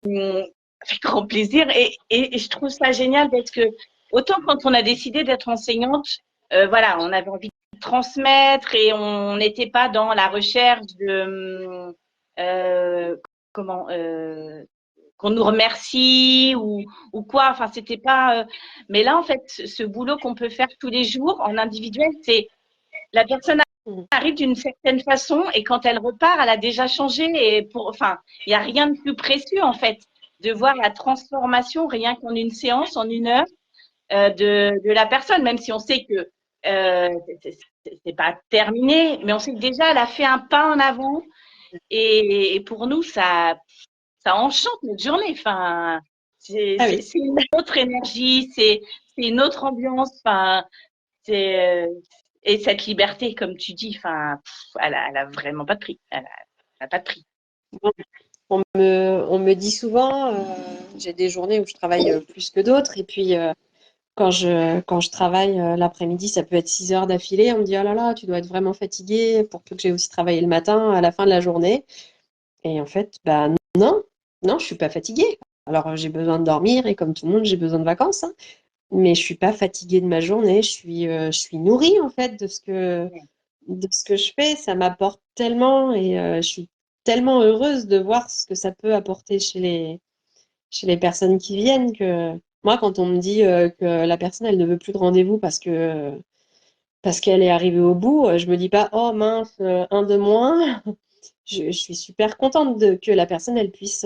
Avec grand plaisir. Et je trouve ça génial parce que autant quand on a décidé d'être enseignante, voilà, on avait envie de transmettre et on n'était pas dans la recherche de comment qu'on nous remercie ou quoi. Enfin, c'était pas. Mais là, en fait, ce boulot qu'on peut faire tous les jours en individuel, c'est la personne arrive d'une certaine façon et quand elle repart, elle a déjà changé. Et enfin, il n'y a rien de plus précieux en fait de voir la transformation rien qu'en une séance, en une heure de la personne, même si on sait que c'est pas terminé, mais on sait que déjà elle a fait un pas en avant et pour nous ça enchante notre journée. Enfin, c'est une autre énergie, c'est une autre ambiance. Enfin, c'est et cette liberté, comme tu dis, enfin, elle a vraiment pas de prix. Elle a pas de prix. On me dit souvent, j'ai des journées où je travaille plus que d'autres, et puis quand je travaille l'après-midi, ça peut être 6 heures d'affilée, on me dit, oh là là, tu dois être vraiment fatigué pour peu que j'ai aussi travaillé le matin à la fin de la journée. Et en fait, bah non, non, je suis pas fatiguée. Alors j'ai besoin de dormir et comme tout le monde, j'ai besoin de vacances, hein, mais je suis pas fatiguée de ma journée. Je suis nourrie en fait de ce que je fais. Ça m'apporte tellement et je suis tellement heureuse de voir ce que ça peut apporter chez les personnes qui viennent que moi, quand on me dit que la personne, elle ne veut plus de rendez-vous parce qu'elle est arrivée au bout, je me dis pas, oh mince, un de moins. Je suis super contente que la personne, elle puisse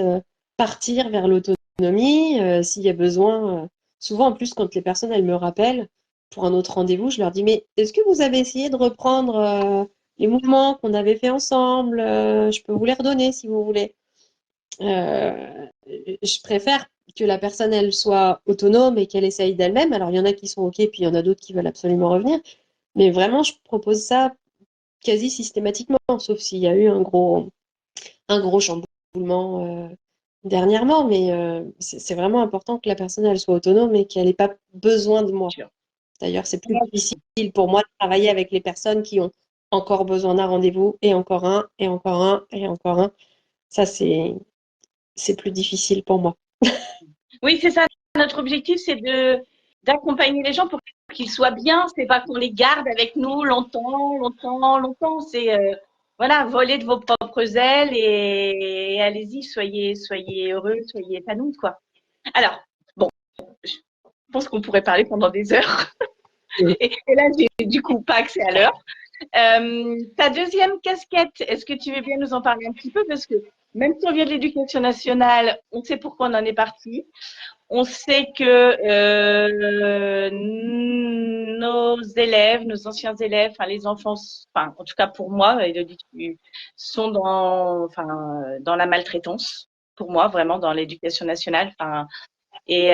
partir vers l'autonomie s'il y a besoin. Souvent, en plus, quand les personnes, elles me rappellent pour un autre rendez-vous, je leur dis, mais est-ce que vous avez essayé de reprendre les mouvements qu'on avait fait ensemble? Je peux vous les redonner si vous voulez. Je préfère que la personne, elle soit autonome et qu'elle essaye d'elle-même. Alors, il y en a qui sont OK, puis il y en a d'autres qui veulent absolument revenir. Mais vraiment, je propose ça quasi systématiquement, sauf s'il y a eu un gros chamboulement dernièrement. Mais c'est vraiment important que la personne, elle soit autonome et qu'elle n'ait pas besoin de moi. D'ailleurs, c'est plus difficile pour moi de travailler avec les personnes qui ont encore besoin d'un rendez-vous et encore un, et encore un, et encore un. Ça, c'est plus difficile pour moi. Oui, c'est ça. Notre objectif, c'est d'accompagner les gens pour qu'ils soient bien. C'est pas qu'on les garde avec nous longtemps, longtemps, longtemps. C'est voilà, voler de vos propres ailes et allez-y, soyez heureux, soyez épanouis, quoi. Alors, bon, je pense qu'on pourrait parler pendant des heures. Et là, j'ai du coup pas accès à l'heure. Ta deuxième casquette, est-ce que tu veux bien nous en parler un petit peu? Parce que même si on vient de l'éducation nationale, on sait pourquoi on en est parti. On sait que nos élèves, nos anciens élèves, enfin les enfants, enfin en tout cas pour moi, sont dans la maltraitance. Pour moi, vraiment dans l'éducation nationale. Enfin, et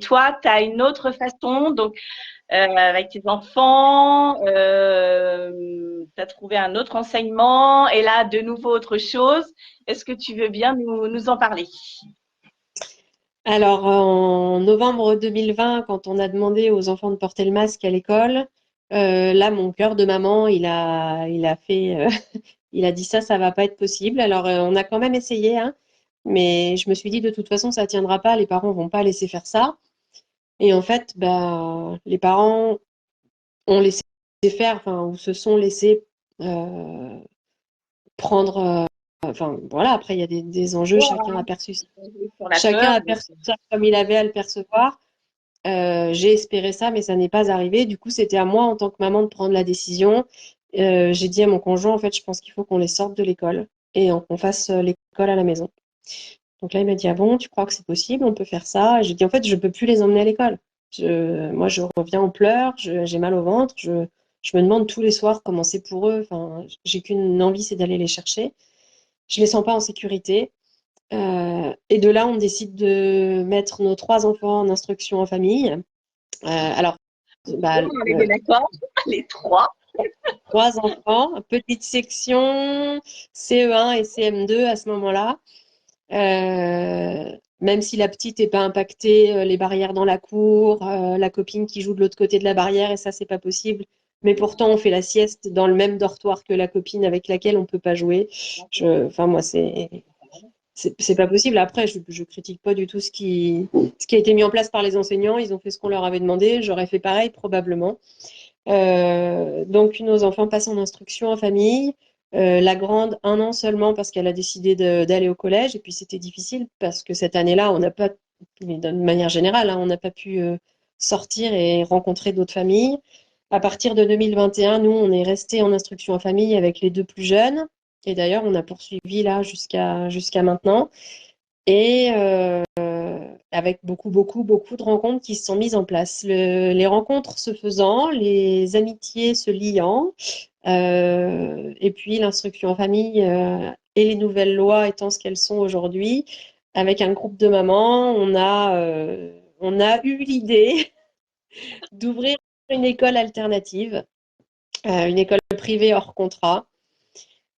toi, tu as une autre façon. Donc avec tes enfants, tu as trouvé un autre enseignement et là, de nouveau autre chose. Est-ce que tu veux bien nous en parler? Alors, en novembre 2020, quand on a demandé aux enfants de porter le masque à l'école, là, mon cœur de maman, il a fait, il a dit ça va pas être possible. Alors, on a quand même essayé, hein, mais je me suis dit de toute façon, ça tiendra pas. Les parents vont pas laisser faire ça. Et en fait, bah, les parents ont laissé faire, enfin, ou se sont laissés prendre. Enfin, voilà. Après, il y a des enjeux. Sur la Chacun peur. a perçu ça comme il avait à le percevoir. J'ai espéré ça, mais ça n'est pas arrivé. Du coup, c'était à moi, en tant que maman, de prendre la décision. J'ai dit à mon conjoint, en fait, je pense qu'il faut qu'on les sorte de l'école et qu'on fasse l'école à la maison. Donc là, il m'a dit, ah bon, tu crois que c'est possible? On peut faire ça? Et j'ai dit, en fait, je peux plus les emmener à l'école. Moi, je reviens en pleurs, j'ai mal au ventre, je me demande tous les soirs comment c'est pour eux. Enfin, j'ai qu'une envie, c'est d'aller les chercher. Je les sens pas en sécurité. Et de là, on décide de mettre nos 3 enfants en instruction en famille. Alors, bah, On est bien d'accord, les trois. 3 enfants, petite section CE1 et CM2 à ce moment-là. Même si la petite n'est pas impactée, les barrières dans la cour, la copine qui joue de l'autre côté de la barrière, et ça, c'est pas possible. Mais pourtant, on fait la sieste dans le même dortoir que la copine avec laquelle on peut pas jouer. Enfin, moi, c'est pas possible. Après, je critique pas du tout ce qui a été mis en place par les enseignants. Ils ont fait ce qu'on leur avait demandé. J'aurais fait pareil, probablement. Donc, nos enfants passent en instruction en famille. La grande, 1 an seulement parce qu'elle a décidé d'aller au collège. Et puis, c'était difficile parce que cette année-là, on n'a pas, mais de manière générale, hein, on n'a pas pu sortir et rencontrer d'autres familles. À partir de 2021, nous, on est resté en instruction en famille avec les 2 plus jeunes. Et d'ailleurs, on a poursuivi là jusqu'à maintenant. Et avec beaucoup, beaucoup, beaucoup de rencontres qui se sont mises en place. Les rencontres se faisant, les amitiés se liant, et puis l'instruction en famille et les nouvelles lois étant ce qu'elles sont aujourd'hui, avec un groupe de mamans, on a eu l'idée d'ouvrir une école alternative, une école privée hors contrat.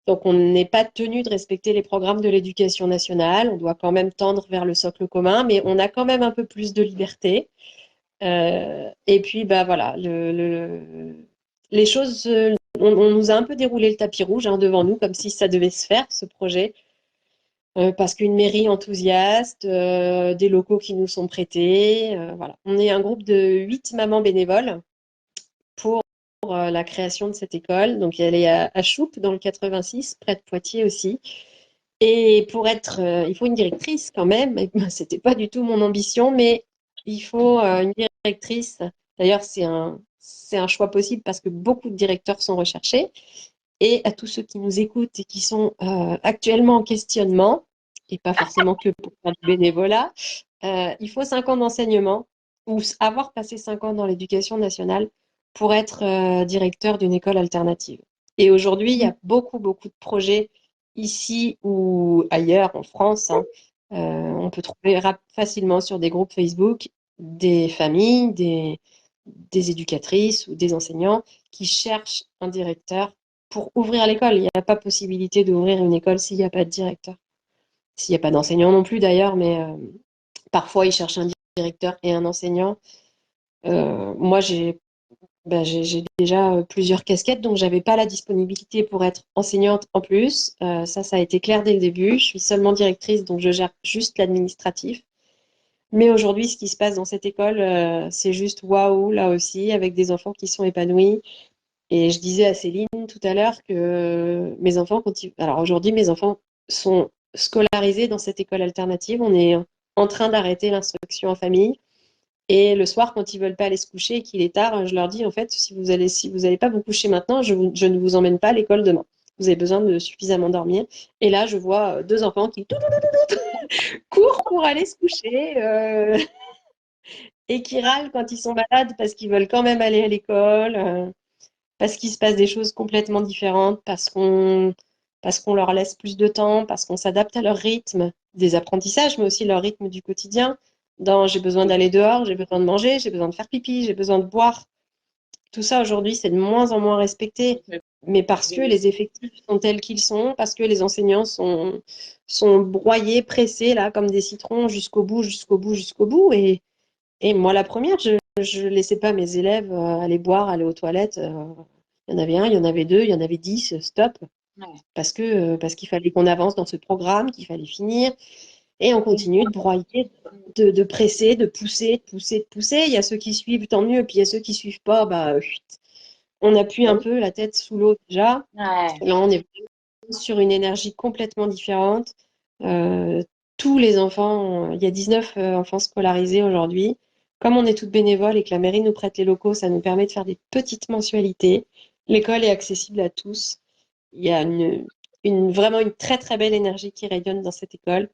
Donc, on n'est pas tenu de respecter les programmes de l'éducation nationale. On doit quand même tendre vers le socle commun, mais on a quand même un peu plus de liberté. Et puis, bah voilà, les choses, on nous a un peu déroulé le tapis rouge hein, devant nous, comme si ça devait se faire, ce projet, parce qu'une mairie enthousiaste, des locaux qui nous sont prêtés, voilà. On est un groupe de 8 mamans bénévoles pour la création de cette école. Donc, elle est à Choupe, dans le 86, près de Poitiers aussi. Et il faut une directrice quand même. Et ben, c'était pas du tout mon ambition, mais il faut une directrice. D'ailleurs, c'est un choix possible parce que beaucoup de directeurs sont recherchés. Et à tous ceux qui nous écoutent et qui sont actuellement en questionnement, et pas forcément que pour faire du bénévolat, il faut 5 ans d'enseignement ou avoir passé 5 ans dans l'éducation nationale pour être directeur d'une école alternative. Et aujourd'hui, il y a beaucoup, beaucoup de projets ici ou ailleurs en France. Hein. On peut trouver facilement sur des groupes Facebook des familles, des éducatrices ou des enseignants qui cherchent un directeur pour ouvrir l'école. Il n'y a pas possibilité d'ouvrir une école s'il n'y a pas de directeur. S'il n'y a pas d'enseignant non plus d'ailleurs, mais parfois ils cherchent un directeur et un enseignant. Moi, j'ai déjà plusieurs casquettes, donc j'avais pas la disponibilité pour être enseignante en plus. Ça a été clair dès le début. Je suis seulement directrice, donc je gère juste l'administratif. Mais aujourd'hui, ce qui se passe dans cette école, c'est juste waouh, là aussi, avec des enfants qui sont épanouis. Et je disais à Céline tout à l'heure que mes enfants, alors aujourd'hui, mes enfants sont scolarisés dans cette école alternative. On est en train d'arrêter l'instruction en famille. Et le soir, quand ils veulent pas aller se coucher et qu'il est tard, je leur dis en fait, si vous allez pas vous coucher maintenant, je ne vous emmène pas à l'école demain. Vous avez besoin de suffisamment dormir. Et là, je vois 2 enfants qui courent pour aller se coucher et qui râlent quand ils sont malades parce qu'ils veulent quand même aller à l'école, parce qu'il se passe des choses complètement différentes, parce qu'on leur laisse plus de temps, parce qu'on s'adapte à leur rythme des apprentissages, mais aussi leur rythme du quotidien. Dans j'ai besoin d'aller dehors, j'ai besoin de manger, j'ai besoin de faire pipi, j'ai besoin de boire. Tout ça aujourd'hui, c'est de moins en moins respecté, mais parce que les effectifs sont tels qu'ils sont, parce que les enseignants sont broyés, pressés là comme des citrons jusqu'au bout, jusqu'au bout, jusqu'au bout. Et moi, la première, je laissais pas mes élèves aller boire, aller aux toilettes. Il y en avait un, il y en avait deux, il y en avait 10, stop. Parce qu'il fallait qu'on avance dans ce programme, qu'il fallait finir. Et on continue de broyer, de presser, de pousser, de pousser, de pousser. Il y a ceux qui suivent, tant mieux. Puis il y a ceux qui suivent pas, bah, on appuie un peu la tête sous l'eau déjà. Ouais. Là, on est sur une énergie complètement différente. Euh, tous les enfants, il y a 19 enfants scolarisés aujourd'hui. Comme on est toutes bénévoles et que la mairie nous prête les locaux, ça nous permet de faire des petites mensualités. L'école est accessible à tous. Il y a vraiment une très très belle énergie qui rayonne dans cette école.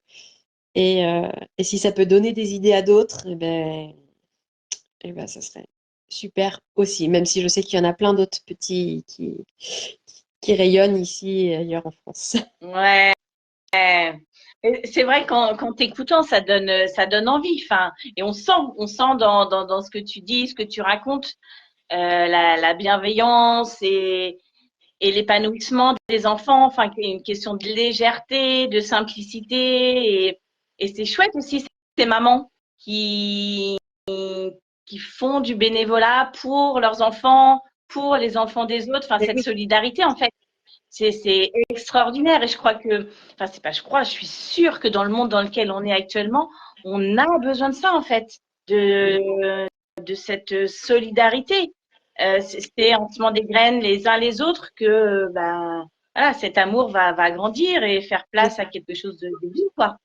Et, euh, et si ça peut donner des idées à d'autres, eh ben, Et ben, ça serait super aussi, même si je sais qu'il y en a plein d'autres petits qui rayonnent ici et ailleurs en France. Ouais. Et c'est vrai qu'en t'écoutant, ça donne envie. Enfin, et on sent dans ce que tu dis, ce que tu racontes, la bienveillance et l'épanouissement des enfants. Enfin, qu'il y a une question de légèreté, de simplicité, et c'est chouette aussi ces mamans qui qui font du bénévolat pour leurs enfants, pour les enfants des autres. Enfin, Et cette oui, solidarité en fait. C'est extraordinaire et je crois que, enfin c'est pas je crois, je suis sûre que dans le monde dans lequel on est actuellement, on a besoin de ça en fait, de cette solidarité. C'est en semant des graines les uns les autres que ben voilà, cet amour va grandir et faire c'est place à ça. quelque chose de vie quoi.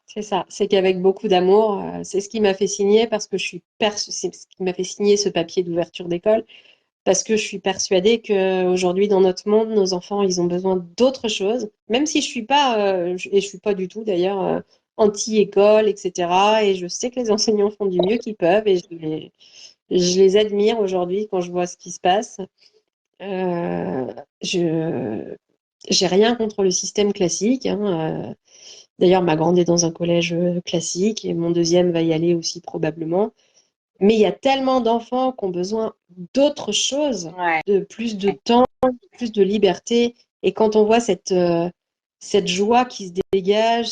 C'est ça. C'est qu'avec beaucoup d'amour, c'est ce qui m'a fait signer parce que c'est ce qui m'a fait signer ce papier d'ouverture d'école parce que je suis persuadée que aujourd'hui dans notre monde, nos enfants, ils ont besoin d'autre chose. Même si je suis pas et je suis pas du tout d'ailleurs anti-école, etc. Et je sais que les enseignants font du mieux qu'ils peuvent et je les admire aujourd'hui quand je vois ce qui se passe. Euh, je j'ai rien contre le système classique, hein. D'ailleurs, ma grande est dans un collège classique et mon deuxième va y aller aussi probablement. Mais il y a tellement d'enfants qui ont besoin d'autre chose, Ouais. de plus de temps, plus de liberté. Et quand on voit cette joie qui se dégage,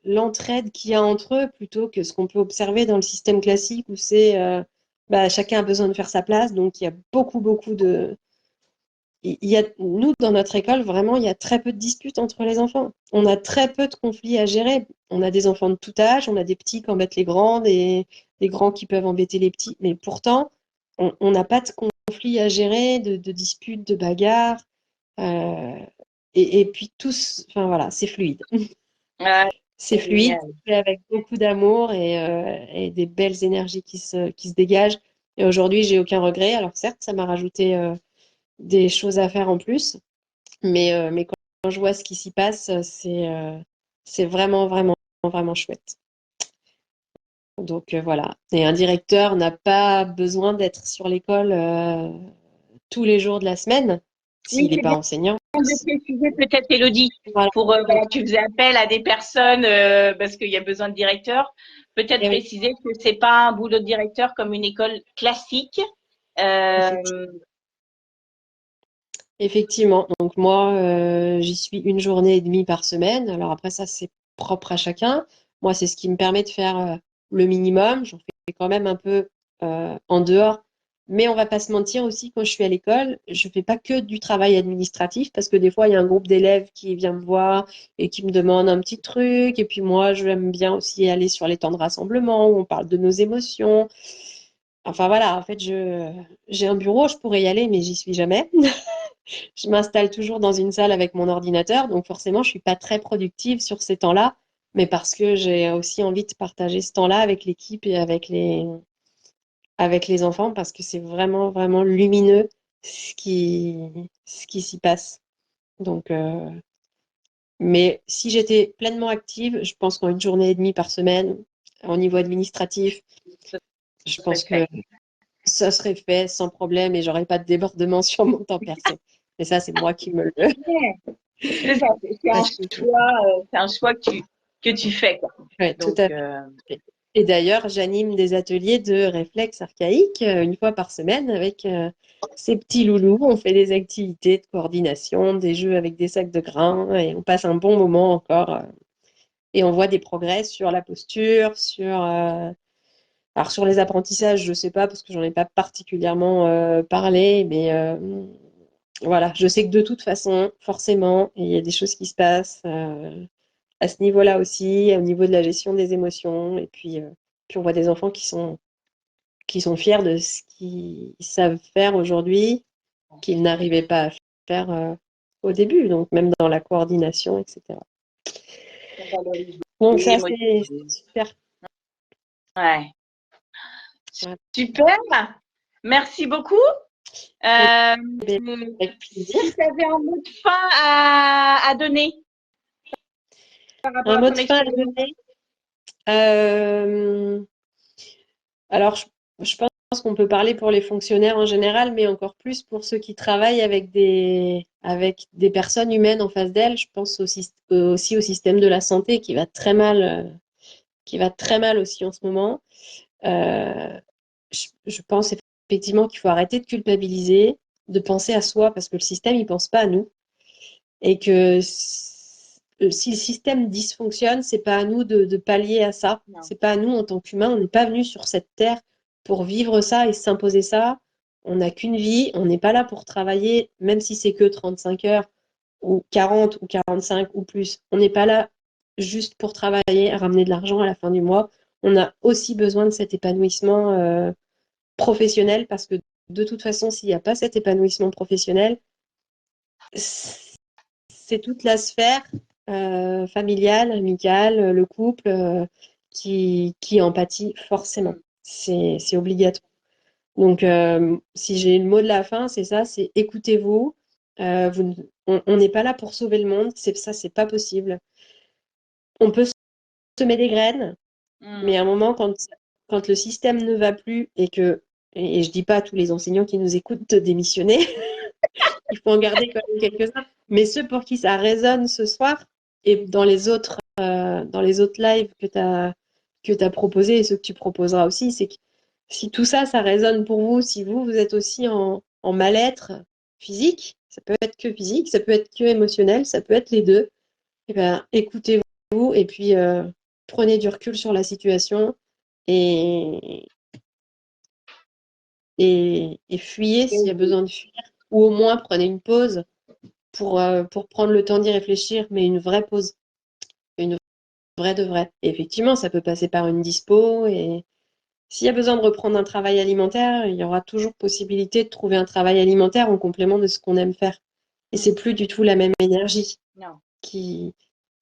l'entraide qu'il y a entre eux, plutôt que ce qu'on peut observer dans le système classique où c'est bah, chacun a besoin de faire sa place. Donc il y a beaucoup de, nous, dans notre école, vraiment, il y a très peu de disputes entre les enfants. On a très peu de conflits à gérer. On a des enfants de tout âge, on a des petits qui embêtent les grands, des grands qui peuvent embêter les petits. Mais pourtant, on n'a pas de conflits à gérer, de disputes, de bagarres. Euh, et puis tous, enfin voilà, c'est fluide. Ouais, C'est c'est fluide, génial. c'est fait avec beaucoup d'amour et des belles énergies qui se dégagent. Et aujourd'hui, j'ai aucun regret. Alors certes, ça m'a rajouté des choses à faire en plus. Mais quand je vois ce qui s'y passe, c'est vraiment chouette. Donc voilà. Et un directeur n'a pas besoin d'être sur l'école tous les jours de la semaine Oui, s'il n'est c'est pas bien enseignant. de préciser peut-être, Elodie, Voilà. pour voilà, tu faisais appel à des personnes parce qu'il y a besoin de directeurs. Peut-être Et oui, préciser que c'est pas un boulot de directeur comme une école classique. effectivement. Euh, Effectivement. Donc moi, j'y suis une journée et demie par semaine. Alors après ça, c'est propre à chacun. Moi, c'est ce qui me permet de faire le minimum. J'en fais quand même un peu en dehors. Mais on va pas se mentir aussi, quand je suis à l'école, je fais pas que du travail administratif parce que des fois, il y a un groupe d'élèves qui vient me voir et qui me demande un petit truc. Et puis moi, j'aime bien aussi aller sur les temps de rassemblement où on parle de nos émotions. Enfin voilà, en fait, j'ai un bureau, je pourrais y aller, mais j'y suis jamais. Je m'installe toujours dans une salle avec mon ordinateur, donc forcément, je suis pas très productive sur ces temps-là, mais parce que j'ai aussi envie de partager ce temps-là avec l'équipe et avec les enfants, parce que c'est vraiment lumineux ce qui s'y passe. Donc, mais si j'étais pleinement active, je pense qu'en une journée et demie par semaine, au niveau administratif, Ce je serait pense que fait. ça serait fait sans problème et j'aurais pas de débordement sur mon temps perso. Mais ça, c'est moi qui me le. Ouais, c'est ça, c'est un choix que tu fais, quoi. Ouais, tout Donc, à fait. Et d'ailleurs, j'anime des ateliers de réflexes archaïques une fois par semaine avec ces petits loulous. On fait des activités de coordination, des jeux avec des sacs de grains et on passe un bon moment encore. Et on voit des progrès sur la posture, alors sur les apprentissages, je sais pas parce que j'en ai pas particulièrement parlé, mais voilà, je sais que de toute façon, forcément, il y a des choses qui se passent. À ce niveau-là aussi, au niveau de la gestion des émotions. Et puis on voit des enfants qui sont fiers de ce qu'ils savent faire aujourd'hui, qu'ils n'arrivaient pas à faire au début, donc même dans la coordination, etc. on valorise Donc ça, c'est motiver. super. Ouais. Voilà. Super. Merci beaucoup. Et Euh, bien, avec plaisir. si tu avais un mot de fin à donner par rapport Un à mot ton de fin à expérience. donner. Euh, alors, Je pense qu'on peut parler pour les fonctionnaires en général, mais encore plus pour ceux qui travaillent avec des personnes humaines en face d'elles. Je pense aussi au système de la santé qui va très mal aussi en ce moment. Euh, je pense effectivement qu'il faut arrêter de culpabiliser, de penser à soi, parce que le système, il pense pas à nous. Et que si le système dysfonctionne, c'est pas à nous de pallier à ça. Non. C'est pas à nous en tant qu'humains. On n'est pas venu sur cette terre pour vivre ça et s'imposer ça. On n'a qu'une vie. On n'est pas là pour travailler, même si c'est que 35 heures ou 40 ou 45 ou plus. On n'est pas là juste pour travailler, ramener de l'argent à la fin du mois. On a aussi besoin de cet épanouissement professionnel parce que de toute façon, s'il n'y a pas cet épanouissement professionnel, c'est toute la sphère familiale, amicale, le couple qui en pâtit forcément. C'est obligatoire. Donc, si j'ai le mot de la fin, c'est ça, c'est écoutez-vous. On n'est pas là pour sauver le monde, ça, c'est pas possible. On peut semer des graines, mais à un moment, quand le système ne va plus et je dis pas à tous les enseignants qui nous écoutent de démissionner, il faut en garder quand même quelques-uns. Mais ceux pour qui ça résonne ce soir et dans les autres lives que tu as proposés et ceux que tu proposeras aussi, c'est que si tout ça, ça résonne pour vous, si vous êtes aussi en mal-être physique, ça peut être que physique, ça peut être que émotionnel, ça peut être les deux, et ben, écoutez-vous et puis prenez du recul sur la situation et, et fuyez s'il y a besoin de fuir, ou au moins prenez une pause pour prendre le temps d'y réfléchir, mais une vraie pause, une vraie de vraie. Et effectivement, ça peut passer par une dispo, et s'il y a besoin de reprendre un travail alimentaire, il y aura toujours possibilité de trouver un travail alimentaire en complément de ce qu'on aime faire. Et c'est plus du tout la même énergie Non. qui,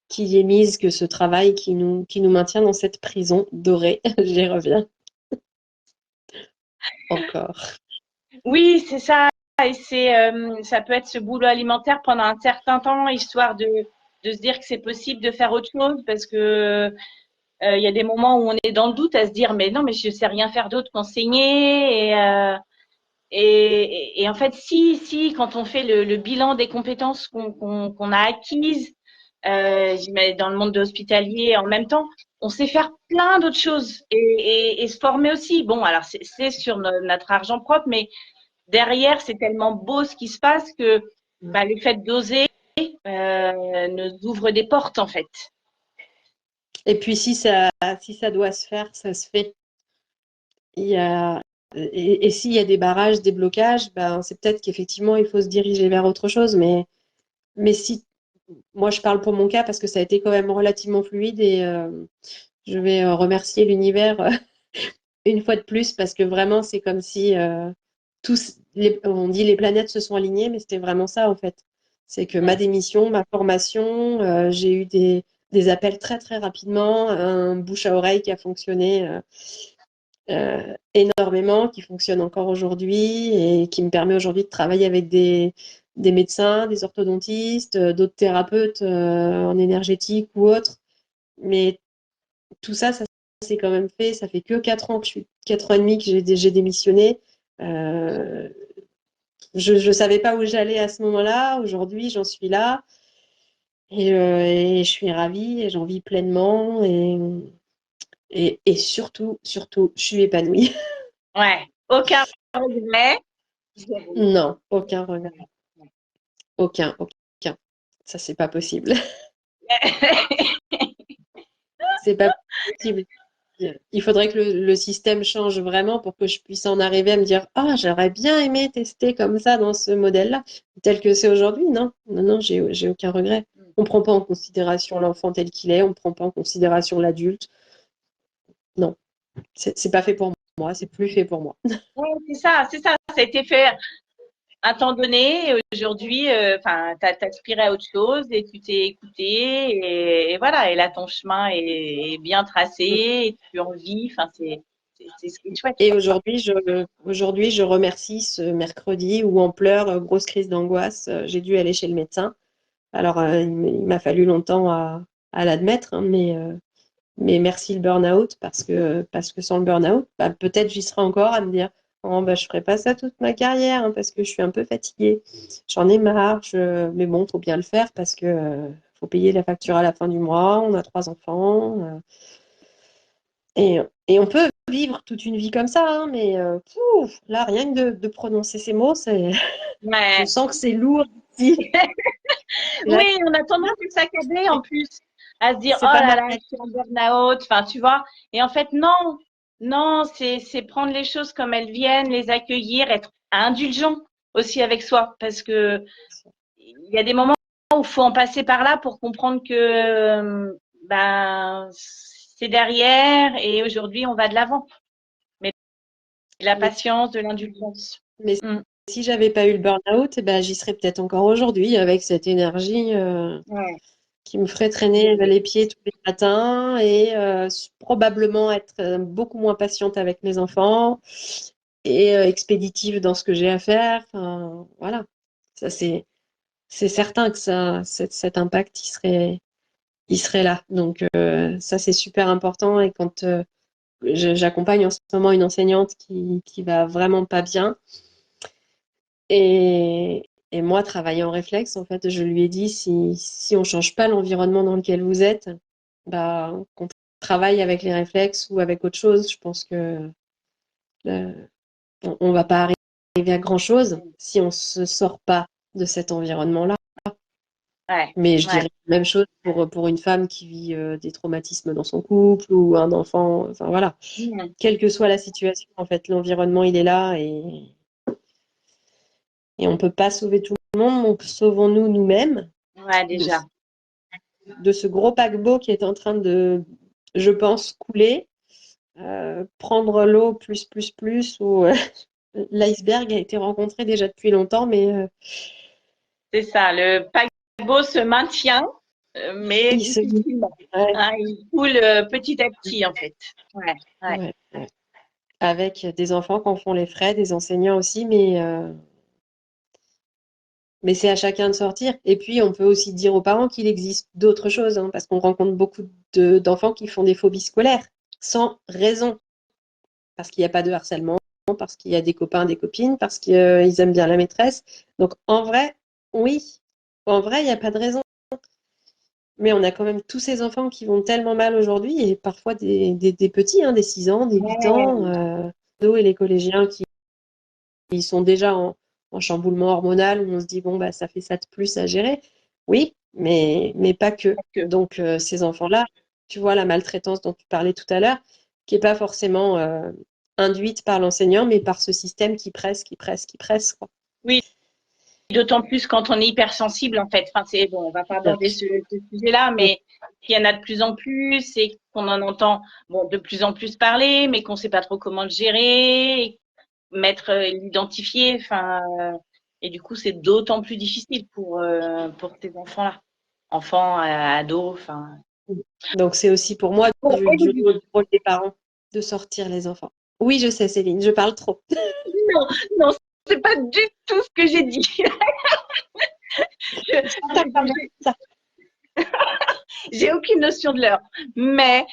qui y est mise que ce travail qui nous maintient dans cette prison dorée. J'y reviens encore. Oui, c'est ça. Et ça peut être ce boulot alimentaire pendant un certain temps, histoire de se dire que c'est possible de faire autre chose, parce que il y a des moments où on est dans le doute, à se dire mais non, mais je sais rien faire d'autre qu'enseigner. Et en fait, si, quand on fait le bilan des compétences qu'on a acquises, dans le monde de l'hospitalier, en même temps, on sait faire plein d'autres choses et se former aussi. Bon, alors c'est sur notre argent propre, mais derrière, c'est tellement beau ce qui se passe que bah, le fait d'oser nous ouvre des portes, en fait. Et puis si ça doit se faire, ça se fait. Il y a, et s'il y a des barrages, des blocages, ben, c'est peut-être qu'effectivement, il faut se diriger vers autre chose. Mais si, moi, je parle pour mon cas parce que ça a été quand même relativement fluide et je vais remercier l'univers une fois de plus parce que vraiment, c'est comme si on dit les planètes se sont alignées, mais c'était vraiment ça en fait. C'est que ma démission, ma formation, j'ai eu des appels très très rapidement, un bouche à oreille qui a fonctionné. Énormément, qui fonctionne encore aujourd'hui et qui me permet aujourd'hui de travailler avec des médecins, des orthodontistes, d'autres thérapeutes en énergétique ou autres. Mais tout ça, ça s'est quand même fait. Ça fait que 4 ans 4 ans et demi que j'ai démissionné. Euh, je ne savais pas où j'allais à ce moment-là. Aujourd'hui, j'en suis là et je suis ravie et j'en vis pleinement et surtout, surtout, je suis épanouie. Ouais, aucun regret. Zéro. Non, aucun regret. Aucun. Ça, c'est pas possible. C'est pas possible. Il faudrait que le système change vraiment pour que je puisse en arriver à me dire, ah, j'aurais bien aimé tester comme ça dans ce modèle-là, tel que c'est aujourd'hui. Non, non, non, j'ai aucun regret. On prend pas en considération l'enfant tel qu'il est, on prend pas en considération l'adulte. Non, c'est pas fait pour moi, c'est plus fait pour moi. Ouais, c'est ça, c'est ça. Ça a été fait un temps donné. Et aujourd'hui, enfin, t'as aspiré à autre chose et tu t'es écouté et voilà. Et là, ton chemin est bien tracé et tu en vis. Enfin, c'est ce qui est chouette, Et quoi. aujourd'hui, je remercie ce mercredi où en pleurs, grosse crise d'angoisse, j'ai dû aller chez le médecin. Alors, il m'a fallu longtemps à l'admettre, hein, mais merci le burn-out parce que sans le burn-out, bah, peut-être j'y serai encore à me dire, oh, bah, je ferai pas ça toute ma carrière hein, parce que je suis un peu fatiguée. J'en ai marre, mais bon, faut bien le faire parce que faut payer la facture à la fin du mois. On a 3 enfants et on peut vivre toute une vie comme ça, hein, mais pouf, là, rien que de prononcer ces mots, je Ouais. sens que c'est lourd ici. Là, Oui, on a tendance à s'accabler en plus, à se dire, oh c'est pas là ma là, je tête. suis en burn-out, enfin, tu vois. Et en fait, non, non, c'est prendre les choses comme elles viennent, les accueillir, être indulgent aussi avec soi, parce que il y a des moments où il faut en passer par là pour comprendre que ben c'est derrière et aujourd'hui on va de l'avant. Mais de la Mais, patience, de l'indulgence. mais Mm. si j'avais pas eu le burn-out, eh ben, j'y serais peut-être encore aujourd'hui avec cette énergie Ouais, qui me ferait traîner les pieds tous les matins et probablement être beaucoup moins patiente avec mes enfants et expéditive dans ce que j'ai à faire. Enfin, voilà, ça c'est certain que cet impact il serait là. Donc ça c'est super important et quand j'accompagne en ce moment une enseignante qui va vraiment pas bien. Et moi, travaillant en réflexe, en fait, je lui ai dit, si on change pas l'environnement dans lequel vous êtes, bah, qu'on travaille avec les réflexes ou avec autre chose, je pense que euh, on va pas arriver à grand-chose si on se sort pas de cet environnement-là. ouais, Mais je ouais. dirais la même chose pour une femme qui vit des traumatismes dans son couple ou un enfant. Enfin voilà, Mm. quelle que soit la situation, en fait, l'environnement, il est là et on peut pas sauver tout le monde, donc sauvons-nous nous-mêmes Ouais, de, déjà. de ce gros paquebot qui est en train de, je pense, couler, prendre l'eau plus, ou l'iceberg a été rencontré déjà depuis longtemps, mais C'est ça. Le paquebot se maintient, mais il se... difficilement. Ouais, Hein, il coule petit à petit, en fait. Ouais, ouais. ouais. Avec des enfants qui en font les frais, des enseignants aussi, mais c'est à chacun de sortir. Et puis, on peut aussi dire aux parents qu'il existe d'autres choses, hein, parce qu'on rencontre beaucoup d'enfants qui font des phobies scolaires sans raison, parce qu'il n'y a pas de harcèlement, parce qu'il y a des copains, des copines, parce qu'ils aiment bien la maîtresse. Donc, en vrai, oui, en vrai, il n'y a pas de raison. Mais on a quand même tous ces enfants qui vont tellement mal aujourd'hui, et parfois des petits, hein, des 6 ans, des 8 ans, Ouais, et les collégiens qui ils sont déjà en chamboulement hormonal, où on se dit, bon, bah, ça fait ça de plus à gérer. Oui, mais pas que. que- Donc, ces enfants-là, tu vois, la maltraitance dont tu parlais tout à l'heure, qui n'est pas forcément induite par l'enseignant, mais par ce système qui presse, quoi. Oui, d'autant plus quand on est hypersensible, en fait. Enfin, c'est bon, on va pas Bien aborder sûr. ce sujet-là, mais il y en a de plus en plus et qu'on en entend bon, de plus en plus parler, mais qu'on sait pas trop comment le gérer, mettre, l'identifier. Enfin, et du coup, c'est d'autant plus difficile pour ces enfants-là, enfants, ados. Enfin, Donc, c'est aussi pour moi bon, du rôle des parents de sortir les enfants. Oui, je sais, Céline, je parle trop. non, non, c'est pas du tout ce que j'ai dit. Je- J'ai aucune notion de l'heure, mais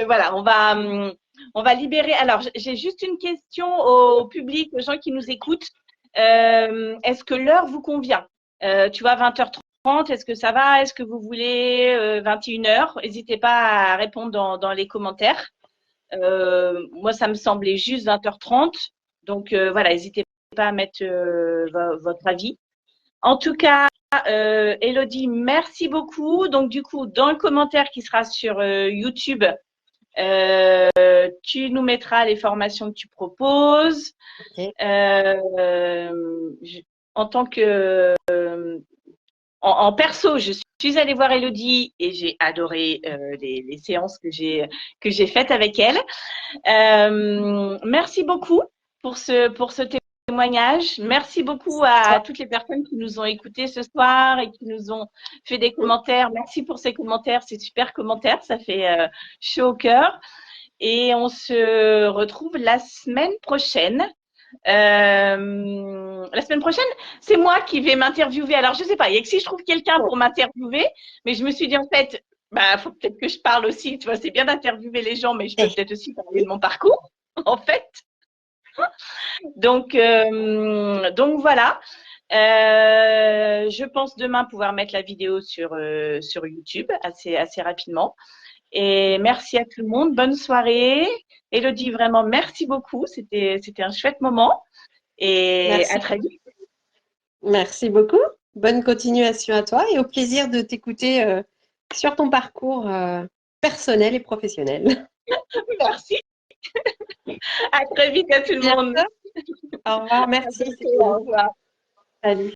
voilà, on va libérer. Alors, j'ai juste une question au public, aux gens qui nous écoutent. Est-ce que l'heure vous convient? Tu vois, 20h30, est-ce que ça va? Est-ce que vous voulez 21h? N'hésitez pas à répondre dans les commentaires. Moi, ça me semblait juste 20h30. Donc, voilà, n'hésitez pas à mettre votre avis. En tout cas, Elodie, merci beaucoup. Donc, du coup, dans le commentaire qui sera sur YouTube, tu nous mettras les formations que tu proposes. Ok. En tant que en perso, je suis allée voir Elodie et j'ai adoré les séances que j'ai faites avec elle. Merci beaucoup pour ce témoignage. Merci beaucoup à Toi, toutes les personnes qui nous ont écoutés ce soir et qui nous ont fait des commentaires. Merci pour ces commentaires, ces super commentaires, ça fait chaud au cœur. Et on se retrouve la semaine prochaine. La semaine prochaine, c'est moi qui vais m'interviewer. Alors, je sais pas, il y a que si je trouve quelqu'un pour m'interviewer, mais je me suis dit, en fait, Bah, faut peut-être que je parle aussi. Tu vois, c'est bien d'interviewer les gens, mais je peux Eh, peut-être aussi parler de oui, mon parcours, en fait. Donc voilà. Je pense demain pouvoir mettre la vidéo sur YouTube assez rapidement. Et merci à tout le monde. Bonne soirée. Élodie, vraiment, merci beaucoup. C'était un chouette moment. Et à merci. très vite. Merci beaucoup. Bonne continuation à toi et au plaisir de t'écouter sur ton parcours personnel et professionnel. Merci. À très vite à tout le monde. Bientôt. Au revoir, À merci, bientôt. Céline. Au revoir. Salut.